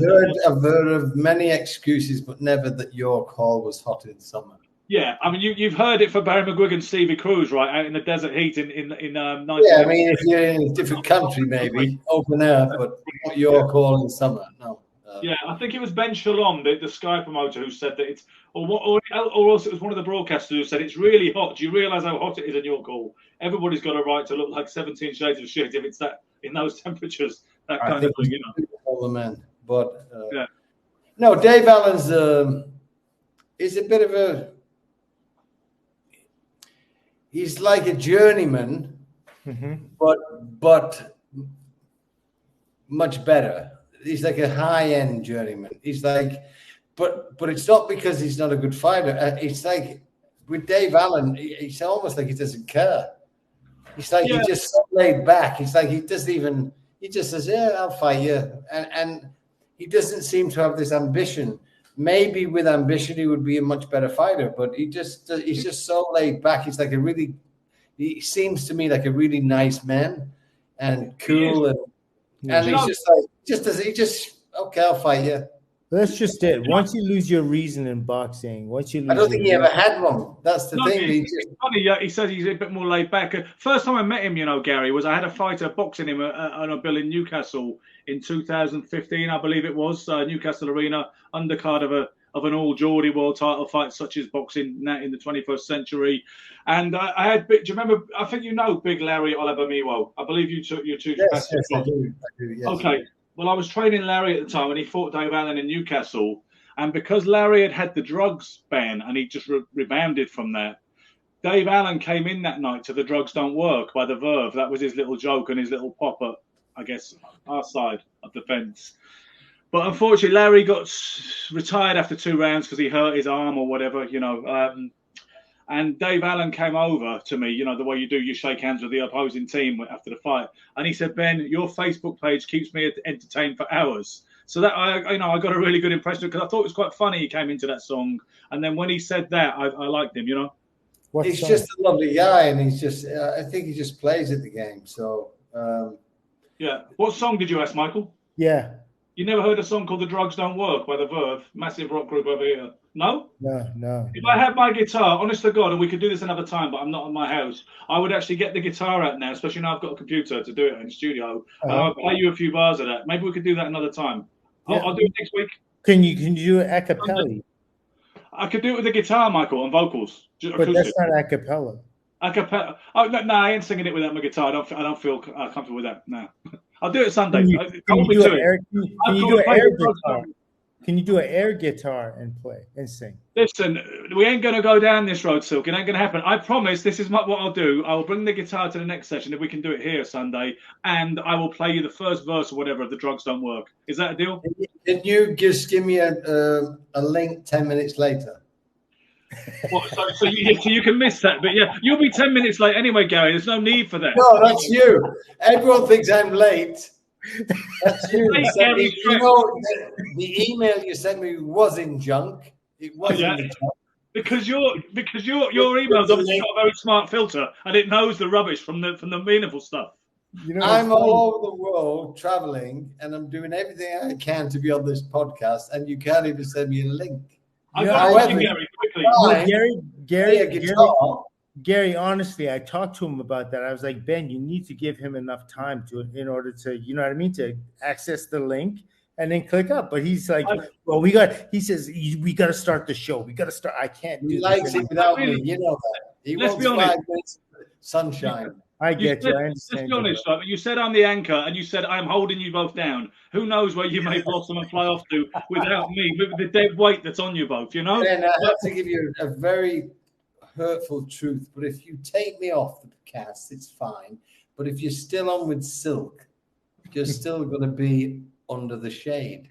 heard of many excuses, but never that York Hall was hot in summer. Yeah, I mean, you've heard it for Barry McGuigan and Stevie Cruz, right, out in the desert heat in Yeah, I mean, if you're in a different country, maybe open air, but not York Hall in summer. No. Yeah, I think it was Ben Shalom, the Sky promoter, who said that it's, or else it was one of the broadcasters who said it's really hot. Do you realise how hot it is in York Hall? Everybody's got a right to look like 17 shades of shit if it's that in those temperatures. That kind of thing, you know. All the men, but yeah. No, Dave Allen's is a bit of a. He's like a journeyman, but much better. He's like a high-end journeyman. He's like, but it's not because he's not a good fighter. It's like with Dave Allen, it's almost like he doesn't care. He's like he's just so laid back. He's like he doesn't even. He just says, "Yeah, I'll fight you," and he doesn't seem to have this ambition. Maybe with ambition, he would be a much better fighter. But he's just so laid back. He's like he seems to me like a really nice man and cool and he's just like okay, I'll fight you. That's just it. Once you lose your reason in boxing, I don't think he ever had one. That's the thing. It's funny. Yeah, he says he's a bit more laid back. First time I met him, you know, Gary, was I had a fighter boxing him on a bill in Newcastle in 2015, I believe it was, Newcastle Arena, undercard of an all Geordie world title fight, such as boxing in the 21st century. And I had, do you remember? I think you know Big Larry Olabamiwo. I believe you two. Yes, I do. Yes. Okay. Well, I was training Larry at the time when he fought Dave Allen in Newcastle. And because Larry had the drugs ban and he just rebounded from that, Dave Allen came in that night to The Drugs Don't Work by the Verve. That was his little joke and his little pop at, I guess, our side of the fence. But unfortunately, Larry got retired after 2 rounds because he hurt his arm or whatever, you know. And Dave Allen came over to me, you know, the way you do, you shake hands with the opposing team after the fight. And he said, "Ben, your Facebook page keeps me entertained for hours." So that I got a really good impression because I thought it was quite funny. He came into that song, and then when he said that, I liked him, you know. He's just a lovely guy, and he's just, I think he just plays at the game. So, yeah. What song did you ask, Michael? Yeah. You never heard a song called The Drugs Don't Work by the Verve? Massive rock group over here. No? No. If I had my guitar, honest to God, and we could do this another time, but I'm not in my house, I would actually get the guitar out now, especially now I've got a computer to do it in the studio. I'll play you a few bars of that. Maybe we could do that another time. Yeah. I'll do it next week. Can you do it a cappella? I could do it with the guitar, Michael, and vocals. But that's not a cappella. A cappella. Oh no, I ain't singing it without my guitar. I don't feel comfortable with that. No. I'll do it Sunday. Can you do an air guitar? Can you do an air guitar and play and sing? Listen, we ain't going to go down this road, Silk. It ain't going to happen. I promise. This is what I'll do. I will bring the guitar to the next session if we can do it here Sunday, and I will play you the first verse or whatever if the drugs don't work. Is that a deal? Can you just give me a link 10 minutes later? So you can miss that, but yeah, you'll be 10 minutes late anyway, Gary. There's no need for that. No, that's you. Everyone thinks I'm late. That's you. Gary, the email you sent me was in junk. It was in the junk. Because your email's obviously got a very smart filter, and it knows the rubbish from the meaningful stuff. You know, I'm all over the world traveling, and I'm doing everything I can to be on this podcast, and you can't even send me a link. Gary, quickly. Gary, honestly, I talked to him about that. I was like, Ben, you need to give him enough time in order to, you know what I mean, to access the link and then click up. But he's like, well, he says, we got to start the show. We got to start. I can't do He this likes it without me. You know that. He Let's wants be honest. 5 minutes of sunshine. I get you. I understand. Let's be honest, right? You said I'm the anchor, and you said I'm holding you both down. Who knows where you may blossom and fly off to without me, with the dead weight that's on you both, you know? And I have to give you a very hurtful truth, but if you take me off the cast, it's fine. But if you're still on with Silk, you're still going to be under the shade.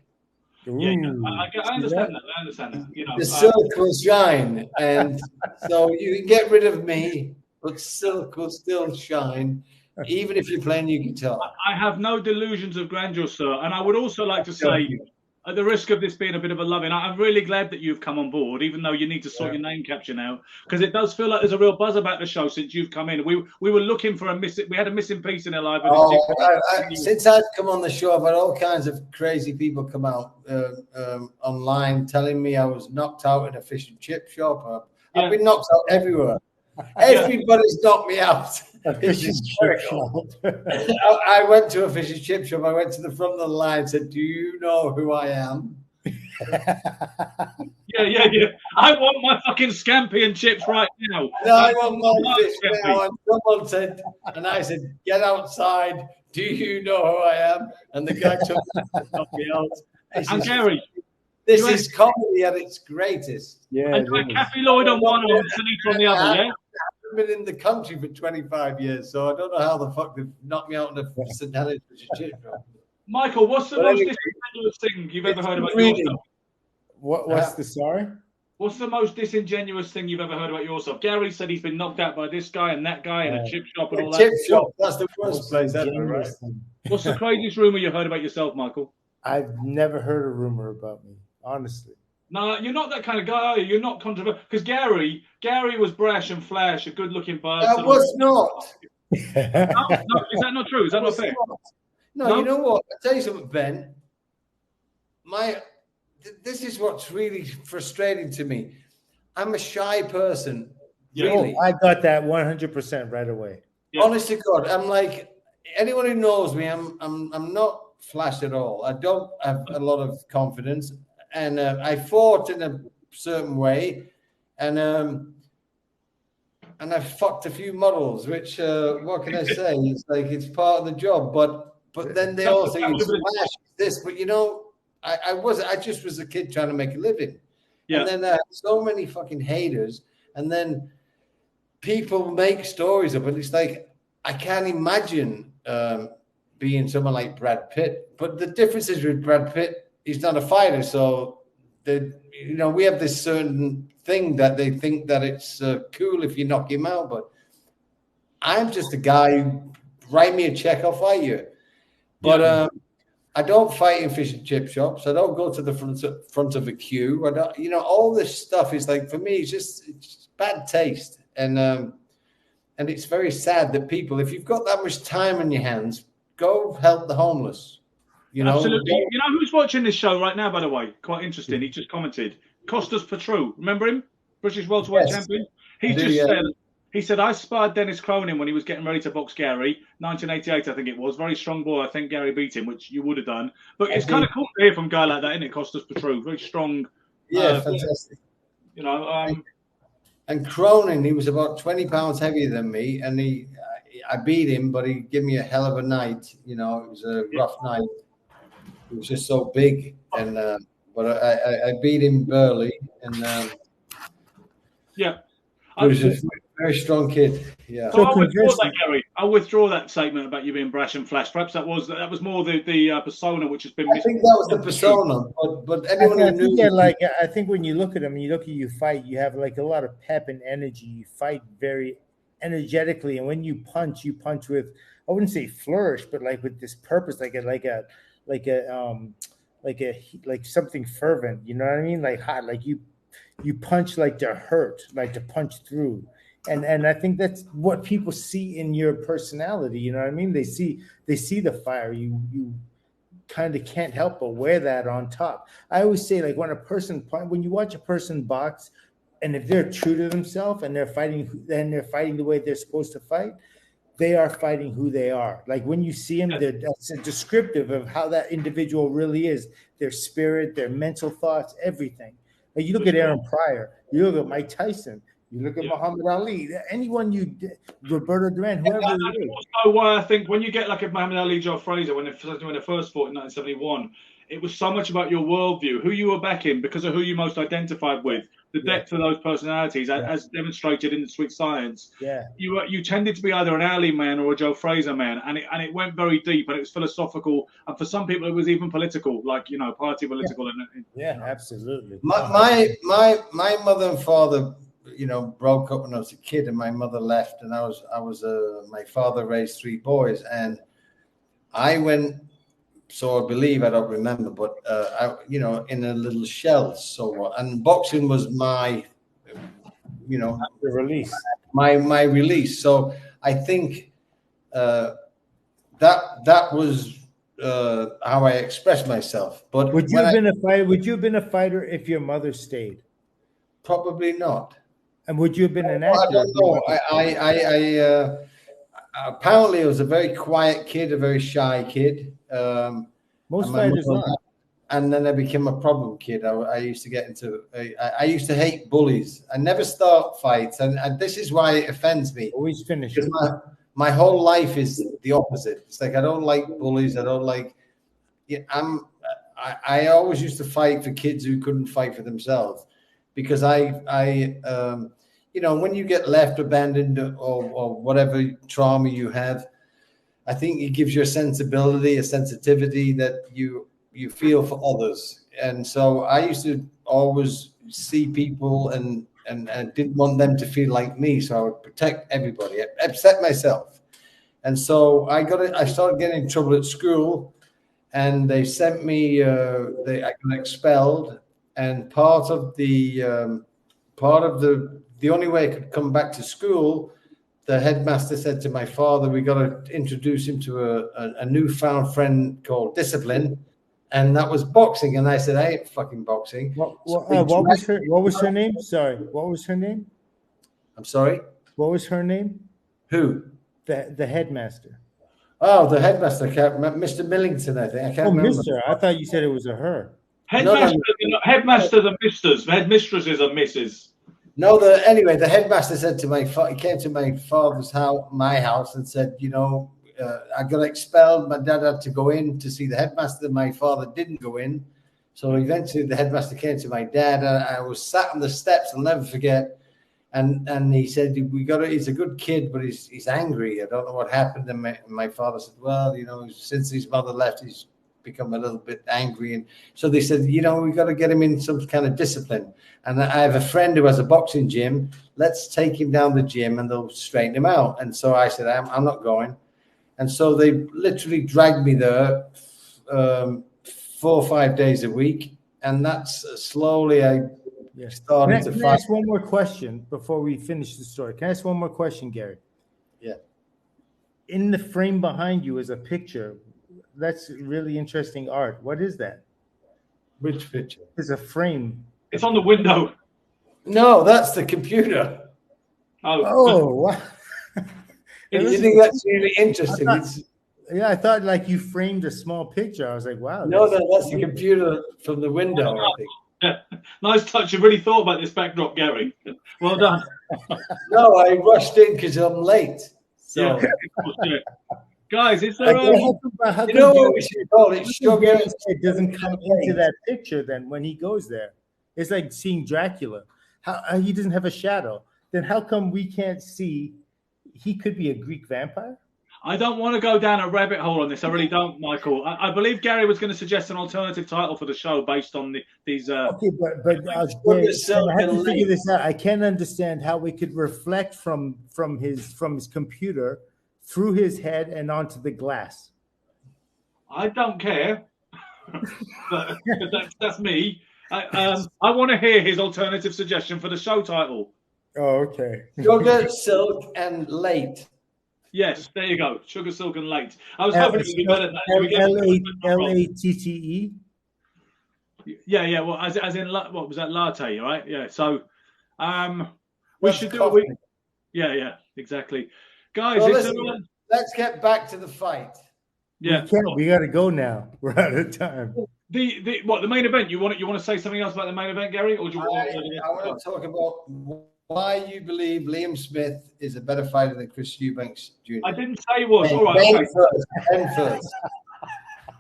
Yeah, I understand that. I understand that. You know, the Silk will shine, and so you can get rid of me, but Silk will still shine, even if you're playing your guitar. I have no delusions of grandeur, sir. And I would also like to say, at the risk of this being a bit of a loving, I'm really glad that you've come on board, even though you need to sort your name capture now, because it does feel like there's a real buzz about the show since you've come in. We were looking for we had a missing piece in our life. Since I've come on the show, I've had all kinds of crazy people come out online telling me I was knocked out in a fish and chip shop. I've been knocked out everywhere. Everybody's knocked me out. I went to a fish and chip shop. I went to the front of the line and said, "Do you know who I am?" Yeah. I want my fucking scampi and chips right now. No, I want my fish now. And someone said, and I said, "Get outside. Do you know who I am?" And the guy took me out. And Gary, this is comedy at its greatest. Yeah. And Kathy Lloyd on one and Sunita on the other, yeah? I've been in the country for 25 years, so I don't know how the fuck they've knocked me out in the St. Helens fish and chip shop. Michael, what's the most disingenuous thing you've ever heard about yourself? What's the sorry? What's the most disingenuous thing you've ever heard about yourself? Gary said he's been knocked out by this guy and that guy in a chip shop and all that. Chip shop, that's the worst place ever, right? What's the craziest rumor you heard about yourself, Michael? I've never heard a rumor about me, honestly. No, you're not that kind of guy, are you? You're not controversial. Because Gary was brash and flash, a good-looking bud. I was not. No, is that not true? Is that not fair? No, you know what? I'll tell you something, Ben. This is what's really frustrating to me. I'm a shy person. Really. I got that 100% right away. Yeah. Honest to God, I'm like, anyone who knows me, I'm not flash at all. I don't have a lot of confidence. And I fought in a certain way, and I fucked a few models. Which what can I say? It's like it's part of the job. But then they all say you smash this. But you know, I just was a kid trying to make a living. Yeah. And then I had so many fucking haters, and then people make stories of it. It's like I can't imagine being someone like Brad Pitt. But the difference is with Brad Pitt. He's not a fighter, so we have this certain thing that they think that it's cool if you knock him out. But I'm just a guy who write me a check, I'll fight you. But I don't fight in fish and chip shops. I don't go to the front of a queue. I don't, all this stuff is like, for me, it's bad taste, and it's very sad that people, if you've got that much time on your hands, go help the homeless. Absolutely. You know who's watching this show right now, by the way? Quite interesting. He just commented. Costas Petru. Remember him? British welterweight champion. He said, I sparred Dennis Cronin when he was getting ready to box Gary. 1988, I think it was. Very strong boy. I think Gary beat him, which you would have done. But it's kind of cool to hear from a guy like that, isn't it? Costas Petru. Very strong. Yeah, fantastic. And Cronin, he was about 20 pounds heavier than me. And I beat him, but he gave me a hell of a night. It was a rough night. It was just so big, but but I beat him barely, and Yeah. he was a very strong kid. Yeah. So I'll withdraw that, Gary. I'll withdraw that statement about you being brash and flash. Perhaps that was more the persona which has been. I think that was the persona, but anyone who knew. I think when you look at him, you look at you fight, you have like a lot of pep and energy. You fight very energetically, and when you punch with, I wouldn't say flourish, but like with this purpose, like something fervent. You know what I mean? Like hot, like you punch like to hurt, like to punch through. And I think that's what people see in your personality. You know what I mean? They see the fire. You kind of can't help but wear that on top. I always say, like, when you watch a person box, and if they're true to themselves and they're fighting the way they're supposed to fight, they are fighting who they are. Like when you see them, that's descriptive of how that individual really is, their spirit, their mental thoughts, everything. Like you look at Aaron Pryor, you look at Mike Tyson, you look at Muhammad Ali, anyone Roberto Duran, whoever it is. Also, why I think when you get like a Muhammad Ali, Joe Frazier, when they first fought in 1971, it was so much about your worldview, who you were backing because of who you most identified with, the depth of those personalities, as demonstrated in the Sweet Science. Yeah, you tended to be either an Ali man or a Joe Frazier man, and it went very deep, and it was philosophical, and for some people it was even political, like party political. Yeah, absolutely. My mother and father, broke up when I was a kid, and my mother left, and my father raised 3 boys, and I went. So I believe, I don't remember, but in a little shell. So and boxing was my, the release, my release. So I think that was how I expressed myself. But would you have been a fighter? Would you have been a fighter if your mother stayed? Probably not. And would you have been an actor? I don't know. I apparently I was a very quiet kid, a very shy kid. Most fighters are. And then I became a problem kid. I used to get into. I used to hate bullies. I never start fights, and this is why it offends me. Always finish. My whole life is the opposite. It's like I don't like bullies. I don't like. I always used to fight for kids who couldn't fight for themselves, because when you get left, abandoned, or whatever trauma you have, I think it gives you a sensibility, a sensitivity that you feel for others. And so I used to always see people and didn't want them to feel like me. So I would protect everybody, except myself. And so I started getting in trouble at school, and they sent me, I got expelled. And part of the only way I could come back to school, the headmaster said to my father, we got to introduce him to a newfound friend called discipline. And that was boxing. And I said, I ain't fucking boxing. What was her name? Sorry. What was her name? I'm sorry? What was her name? Who? The headmaster. Oh, the headmaster. Mr. Millington, I think. I can't remember. Mister. I thought you said it was a her. Headmasters are misters. Headmistresses are misses. No, anyway, the headmaster said to he came to my father's house, my house, and said, I got expelled. My dad had to go in to see the headmaster. My father didn't go in. So eventually the headmaster came to my dad. I was sat on the steps, I'll never forget. And he said, he's a good kid, but he's angry. I don't know what happened. And my father said, well, since his mother left, he's become a little bit angry. And so they said, we got to get him in some kind of discipline. And I have a friend who has a boxing gym. Let's take him down the gym and they'll straighten him out. And so I said, I'm not going. And so they literally dragged me there 4 or 5 days a week. And that's slowly I started to fight. Can I ask one more question before we finish the story? Can I ask one more question, Gary? Yeah. In the frame behind you is a picture. That's really interesting art. What is that? Which picture? There's a frame. It's on the window. No, that's the computer. Oh, wow. You think that's really interesting? I thought like you framed a small picture. I was like, wow. No, that's the computer from the window, I think. Yeah. Nice touch. You really thought about this backdrop, Gary. Well done. No, I rushed in because I'm late. So Guys, is How there? how You know come what we should call it? Sugar. It doesn't come into that picture then when he goes there. It's like seeing Dracula. How he doesn't have a shadow. Then how come we can't see he could be a Greek vampire? I don't want to go down a rabbit hole on this. I really don't, Michael. I believe Gary was going to suggest an alternative title for the show based on these. Okay, but Sugar, silk, I have to and figure lace. this out. I can't understand how we could reflect from his computer through his head and onto the glass. I don't care, but that's me. I want to hear his alternative suggestion for the show title. Oh, okay. Sugar, silk, and late. Yes, there you go. Sugar, silk, and late. I was hoping it would be better than that. Latte. Yeah. Well, as in what was that, latte? Right? Yeah. So, we That's should do coffee. it. Yeah, exactly. Guys, So it's listen, let's get back to the fight. yeah. We got to go now. We're out of time. The main event? You want to say something else about the main event, Gary, or do you want? I want to talk about why you believe Liam Smith is a better fighter than Chris Eubanks Jr. I didn't say he was. All right. Ben first.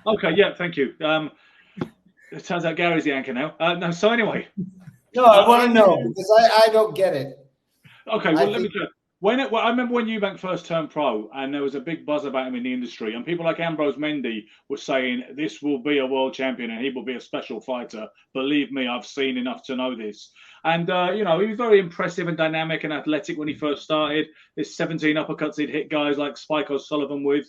Okay. Yeah. Thank you. It turns out Gary's the anchor now. No. So anyway. No, I want to know because I don't get it. Okay. Well, let me tell you. I remember when Eubank first turned pro, and there was a big buzz about him in the industry, and people like Ambrose Mendy were saying this will be a world champion and he will be a special fighter. Believe me, I've seen enough to know this. And he was very impressive and dynamic and athletic when he first started. His 17 uppercuts he'd hit guys like Spike O'Sullivan with,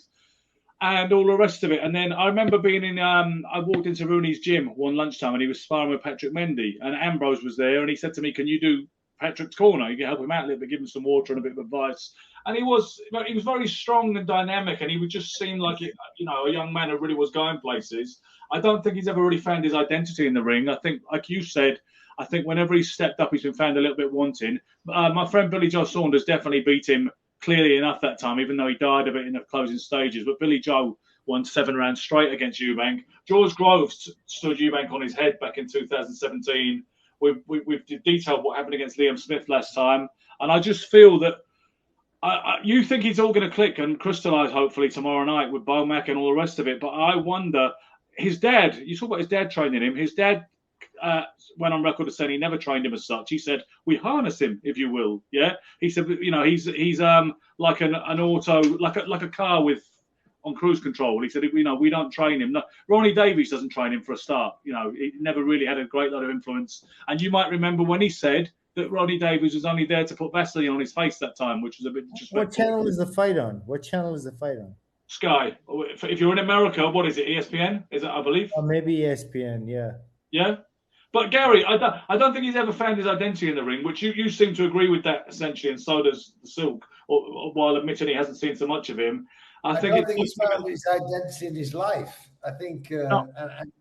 and all the rest of it. And then I remember being in, I walked into Rooney's gym one lunchtime, and he was sparring with Patrick Mendy, and Ambrose was there, and he said to me, "Can you do Patrick's corner? You can help him out a little bit, give him some water and a bit of advice." And he was very strong and dynamic, and he would just seem like a young man who really was going places. I don't think he's ever really found his identity in the ring. I think, like you said, I think whenever he's stepped up, he's been found a little bit wanting. My friend Billy Joe Saunders definitely beat him clearly enough that time, even though he died of it in the closing stages. But Billy Joe won 7 rounds straight against Eubank. George Groves stood Eubank on his head back in 2017. We've detailed what happened against Liam Smith last time, and I just feel that you think it's all going to click and crystallize hopefully tomorrow night with Bomac and all the rest of it. But I wonder, his dad. You talk about his dad training him. His dad went on record as saying he never trained him as such. He said we harness him, if you will. Yeah, he said he's like an auto, like a car with on cruise control. He said, we don't train him. No, Ronnie Davies doesn't train him for a start. He never really had a great lot of influence. And you might remember when he said that Ronnie Davies was only there to put Vaseline on his face that time, which was a bit disrespectful. What channel is the fight on? Sky. If you're in America, what is it? ESPN? Is it, I believe? Maybe ESPN, yeah. Yeah? But Gary, I don't think he's ever found his identity in the ring, which you seem to agree with that essentially, and so does the Silk, while admitting he hasn't seen so much of him. I don't think he's found his identity in his life. I think,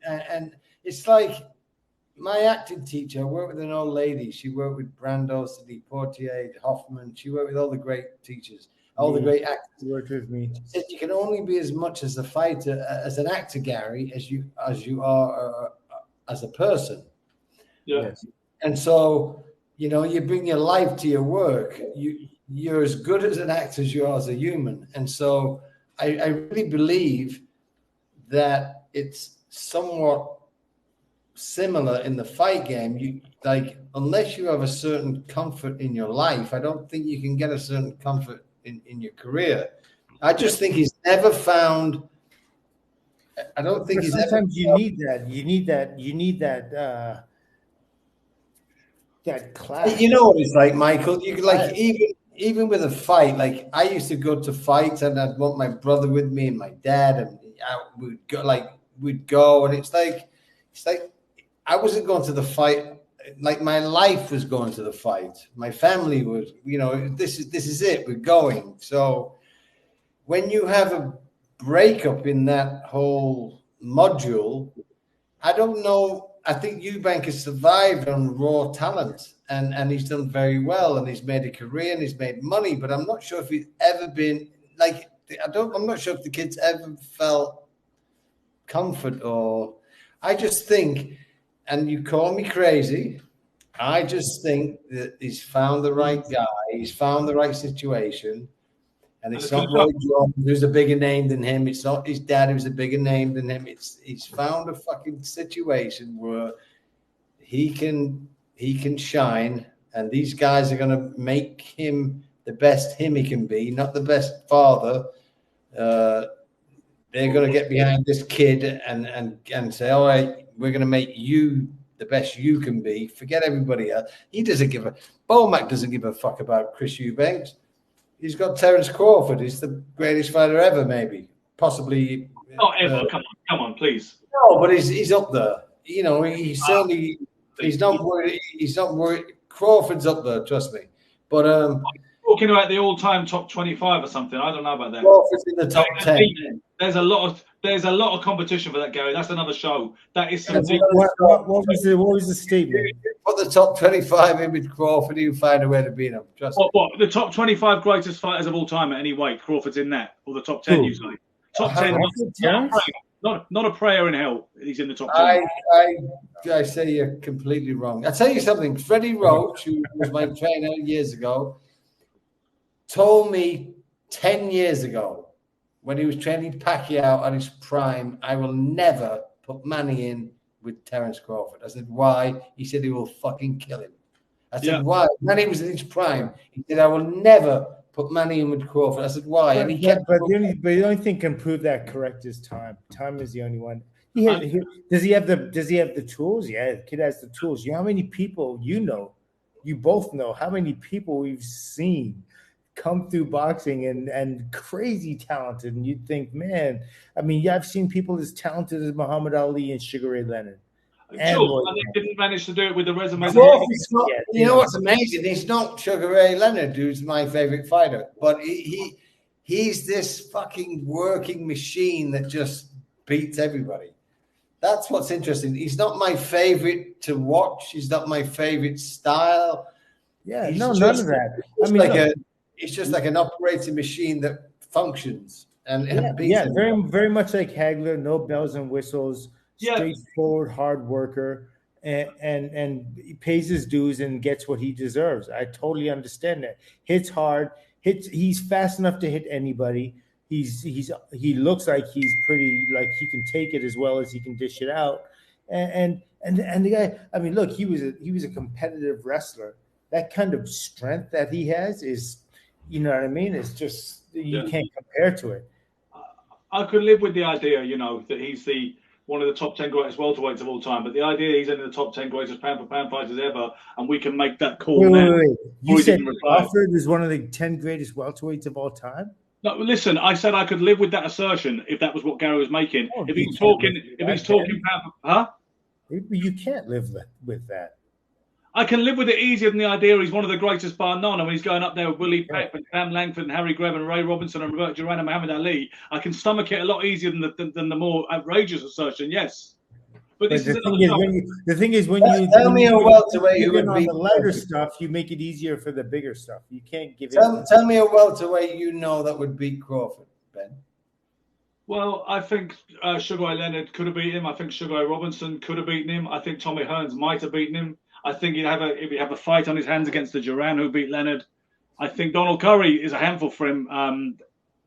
and it's like my acting teacher. I worked with an old lady. She worked with Brando, Sidney Poitier, Hoffman. She worked with all the great teachers, all the great actors. She worked with me. She said you can only be as much as a fighter, as an actor, Gary, as you are as a person. Yeah. Yes. And so, you bring your life to your work. You're as good as an actor as you are as a human. And so I really believe that it's somewhat similar in the fight game. Unless you have a certain comfort in your life, I don't think you can get a certain comfort in your career. I just think he's never found. I don't think he's sometimes ever. You need that class. You know what it's like, Michael. You could even with a fight. Like I used to go to fights, and I'd want my brother with me and my dad, and we'd go, and it's like I wasn't going to the fight. Like my life was going to the fight. My family was, this is it. We're going. So when you have a breakup in that whole module, I don't know. I think Eubank has survived on raw talent, and he's done very well, and he's made a career and he's made money. But I'm not sure if he's ever been I'm not sure if the kid's ever felt comfort, or I just think, and you call me crazy, I just think that he's found the right guy, he's found the right situation, And it's not Roy Jones who's a bigger name than him. It's not his dad who's a bigger name than him. He's found a fucking situation where he can shine, and these guys are going to make him the best him he can be, not the best father. They're going to get behind this kid and say, all right, we're going to make you the best you can be. Forget everybody else. Bomac doesn't give a fuck about Chris Eubanks. He's got Terence Crawford. He's the greatest fighter ever, maybe, possibly. Not ever. Come on, please. No, but he's up there. You know, he's certainly. He's not worried. He's not worried. Crawford's up there, trust me. But talking about the all-time top 25 or something. I don't know about that. Crawford's in the top 10. There's a lot of competition for that, Gary. That's another show. That is some. What was the statement? Put the top 25 in with Crawford, you find a way to beat him. Trust me. What the top 25 greatest fighters of all time at any weight? Crawford's in that, or the top 10 usually. Top 10. Not a prayer in hell. He's in the top 10. I say you're completely wrong. I'll tell you something. Freddie Roach, who was my trainer years ago, told me 10 years ago when he was training Pacquiao at his prime, I will never put Manny in with Terence Crawford. I said, why? He said he will fucking kill him. I said, why? Manny was in his prime. He said, I will never put Manny in with Crawford. I said, why? And he kept. But the only thing can prove that correct is time. Time is the only one. Does he have the tools? Yeah, the kid has the tools. You know how many people you both know how many people we've seen come through boxing and crazy talented, and you'd think, man, I mean, I've seen people as talented as Muhammad Ali and Sugar Ray Leonard. And they didn't manage to do it with the resume. You know what's amazing? He's not Sugar Ray Leonard, who's my favorite fighter, but he's this fucking working machine that just beats everybody. That's what's interesting. He's not my favorite to watch. He's not my favorite style. Yeah, none of that. I mean, it's just like an operating machine that functions and beats very, very much like Hagler. No bells and whistles. Straightforward, hard worker, and he pays his dues and gets what he deserves. I totally understand that. Hits hard. He's fast enough to hit anybody. He looks like he's pretty, like he can take it as well as he can dish it out. And the guy, I mean, look, he was a competitive wrestler. That kind of strength that he has is, you know what I mean? It's just you can't compare to it. I could live with the idea, that he's one of the top 10 greatest welterweights of all time. But the idea he's in the top 10 greatest pound-for-pound fighters ever, and we can make that call now. Wait. You said Crawford is one of the 10 greatest welterweights of all time? No, listen, I said I could live with that assertion if that was what Gary was making. If he's talking pound, You can't live with that. I can live with it easier than the idea he's one of the greatest bar none. And when he's going up there with Willie Pep and Sam Langford and Harry Greb and Ray Robinson and Robert Duran and Muhammad Ali, I can stomach it a lot easier than the more outrageous assertion. Yes, but this the thing is when you tell me a welterweight who would on be the lighter stuff, you make it easier for the bigger stuff. You can't give tell me a welterweight that would beat Crawford, Ben. Well, I think Sugar Ray Leonard could have beaten him. I think Sugar Ray Robinson could have beaten him. I think Tommy Hearns might have beaten him. I think he'd have a fight on his hands against the Duran who beat Leonard. I think Donald Curry is a handful for him.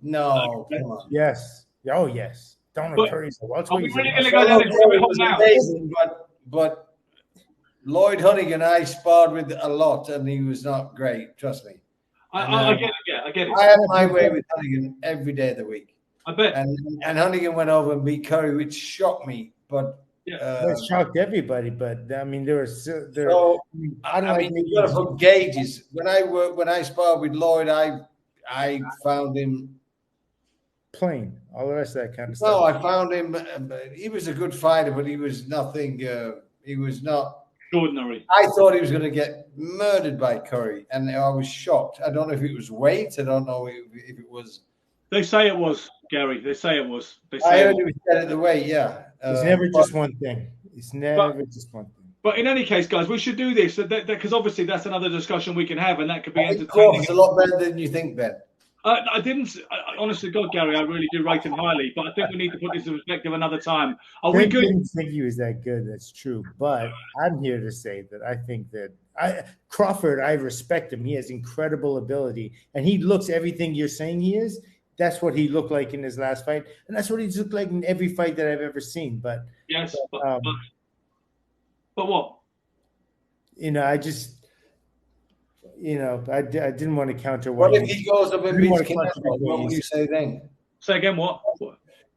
No, come on. Yes. Oh, yes. Donald Curry's a welterweight. Are we really going to go down this now? Amazing, but Lloyd Hunnigan I sparred with a lot, and he was not great. Trust me. I get it. I have my way with Hunnigan every day of the week. I bet. And Hunnigan went over and beat Curry, which shocked me, but. It shocked everybody, but I mean, you got to put gauges. When I sparred with Lloyd, I found him plain. All the rest of that kind of stuff. No, I found him. He was a good fighter, but he was nothing. He was not ordinary. I thought he was going to get murdered by Curry, and I was shocked. I don't know if it was weight. I don't know if it was. They say it was, Gary. They say it was. I heard it was dead at the weight. Yeah. It's never just one thing. It's never just one thing. But in any case, guys, we should do this because obviously that's another discussion we can have, and that could be entertaining. Crawford's a lot better than you think, Ben. I didn't. Honestly, God, Gary, I really do rate him highly. But I think we need to put this in perspective another time. Are we Tim good? didn't think he was that good. That's true. But I'm here to say that I think that Crawford, I respect him. He has incredible ability, and he looks everything you're saying he is. That's what he looked like in his last fight, and that's what he's looked like in every fight that I've ever seen. But Yes, but what? I just, I didn't want to counter What if he goes up and beats Canelo? What will you say then? Say again, what?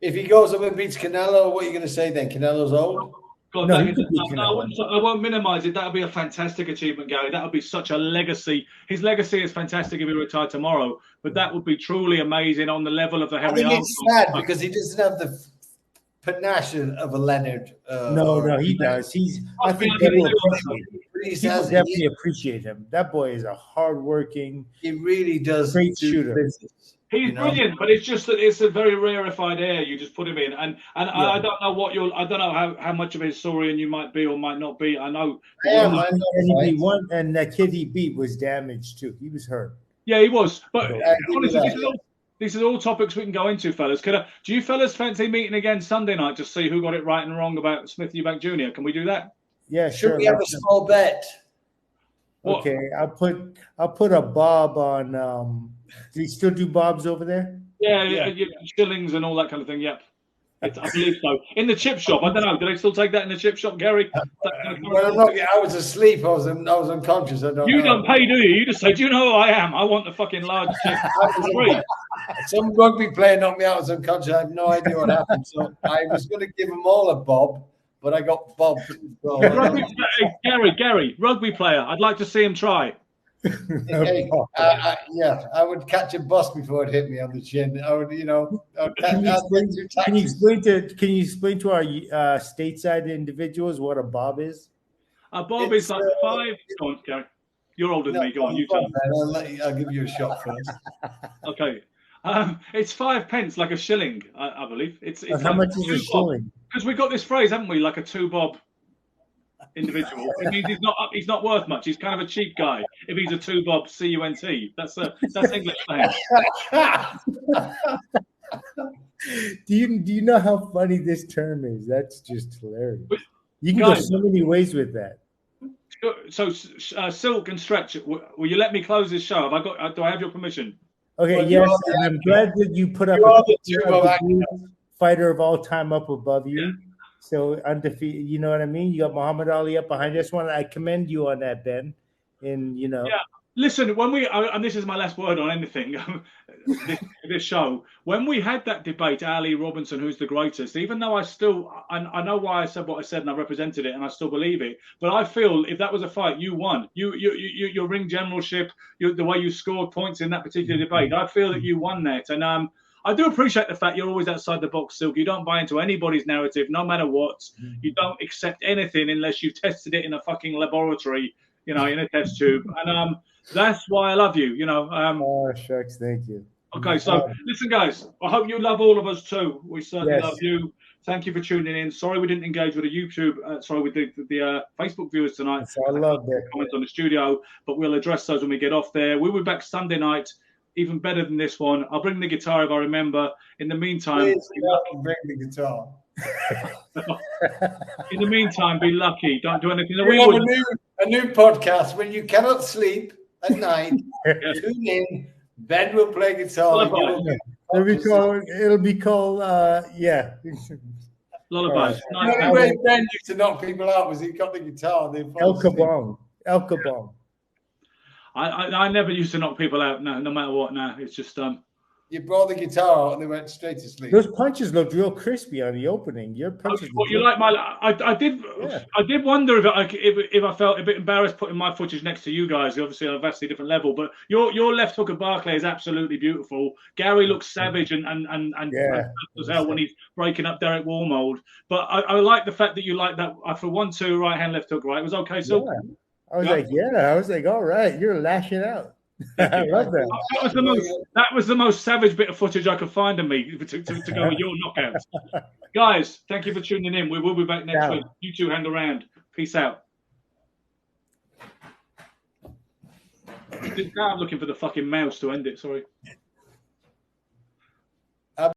If he goes up and beats Canelo, what are you going to say then? Canelo's old? God, no, I won't minimize it. That would be a fantastic achievement, Gary. That would be such a legacy. His legacy is fantastic if he retired tomorrow, but that would be truly amazing on the level of the Henry Armstrong. I think it's sad because he doesn't have the panache of a Leonard. No, he does. I think people definitely appreciate him. That boy is a hardworking. He really does. Great shooter. He's brilliant, but it's just that it's a very rarefied air you just put him in, and yeah. I don't know I don't know how much of a historian you might be or might not be. I know. And that kid he beat was damaged too. He was hurt. Yeah, he was. But honestly, this is all topics we can go into, fellas. Do you fellas fancy meeting again Sunday night to see who got it right and wrong about Smith Eubank Jr.? Can we do that? Yeah, sure. Should we have a small bet? Okay, I'll put a bob on. Do you still do bobs over there? Yeah, shillings and all that kind of thing. Yep. I believe so. In the chip shop, I don't know. Do they still take that in the chip shop, Gary? Well, I was asleep. I was unconscious. You don't pay, do you? You just say, "Do you know who I am? I want the fucking large chip." Some rugby player knocked me out. I was unconscious. I have no idea what happened. So I was going to give them all a bob, but I got bobbed. So Gary, rugby player. I'd like to see him try. Hey, I would catch a bus before it hit me on the chin. I would, Can you explain to our stateside individuals what a bob is? A bob is like 5. Go on, Gary. You're older than me. Go on, you tell me. I'll give you a shot first. Okay. It's 5 pence, like a shilling, I believe. It's how much is a shilling? Because we got this phrase, haven't we? Like a 2 bob individual. It means he's not worth much. He's kind of a cheap guy. If he's a 2 bob CUNT, that's English slang. Do you know how funny this term is? That's just hilarious. You can go so many ways with that. So Silk and Stretch, will you let me close this show? Do I have your permission? Okay, well, yes, and I'm glad that you put up a fighter of all time up above you. Yeah. So undefeated, you know what I mean? You got Muhammad Ali up behind you. I commend you on that, Ben. And Yeah. Listen, when and this is my last word on anything, this show, when we had that debate, Ali, Robinson, who's the greatest, even though I know why I said what I said and I represented it and I still believe it, but I feel if that was a fight, you won. Your ring generalship, the way you scored points in that particular debate, I feel that you won that. And I do appreciate the fact you're always outside the box, Silk. You don't buy into anybody's narrative, no matter what. You don't accept anything unless you've tested it in a fucking laboratory, in a test tube. And that's why I love you, Oh, shucks, thank you. Okay, so listen, guys, I hope you love all of us too. We certainly love you. Thank you for tuning in. Sorry we didn't engage with the YouTube, with the Facebook viewers tonight. I love that. Comments on the studio, but we'll address those when we get off there. We'll be back Sunday night, even better than this one. I'll bring the guitar if I remember. In the meantime, bring the guitar. In the meantime, be lucky. Don't do anything that we have a new podcast. When you cannot sleep at night, tune in. Ben will play guitar. It'll be called Lullabies. The only way Ben used to knock people out was he got the guitar. El Kabong. I never used to knock people out. No matter what. No, it's just You brought the guitar out and they went straight to sleep. Those punches looked real crispy on the opening. Your punches. I did wonder if I felt a bit embarrassed putting my footage next to you guys. Obviously on a vastly different level, but your left hook of Barclay is absolutely beautiful. Gary looks savage and as hell when he's breaking up Derek Warmold. But I like the fact that you like that for 1-2 right hand left hook. Right, it was okay. So I was like, all right, you're lashing out. I love that. That was the most savage bit of footage I could find of me to go with your knockouts. Guys, thank you for tuning in. We will be back next week. You two hang around. Peace out. Now I'm looking for the fucking mouse to end it. Sorry.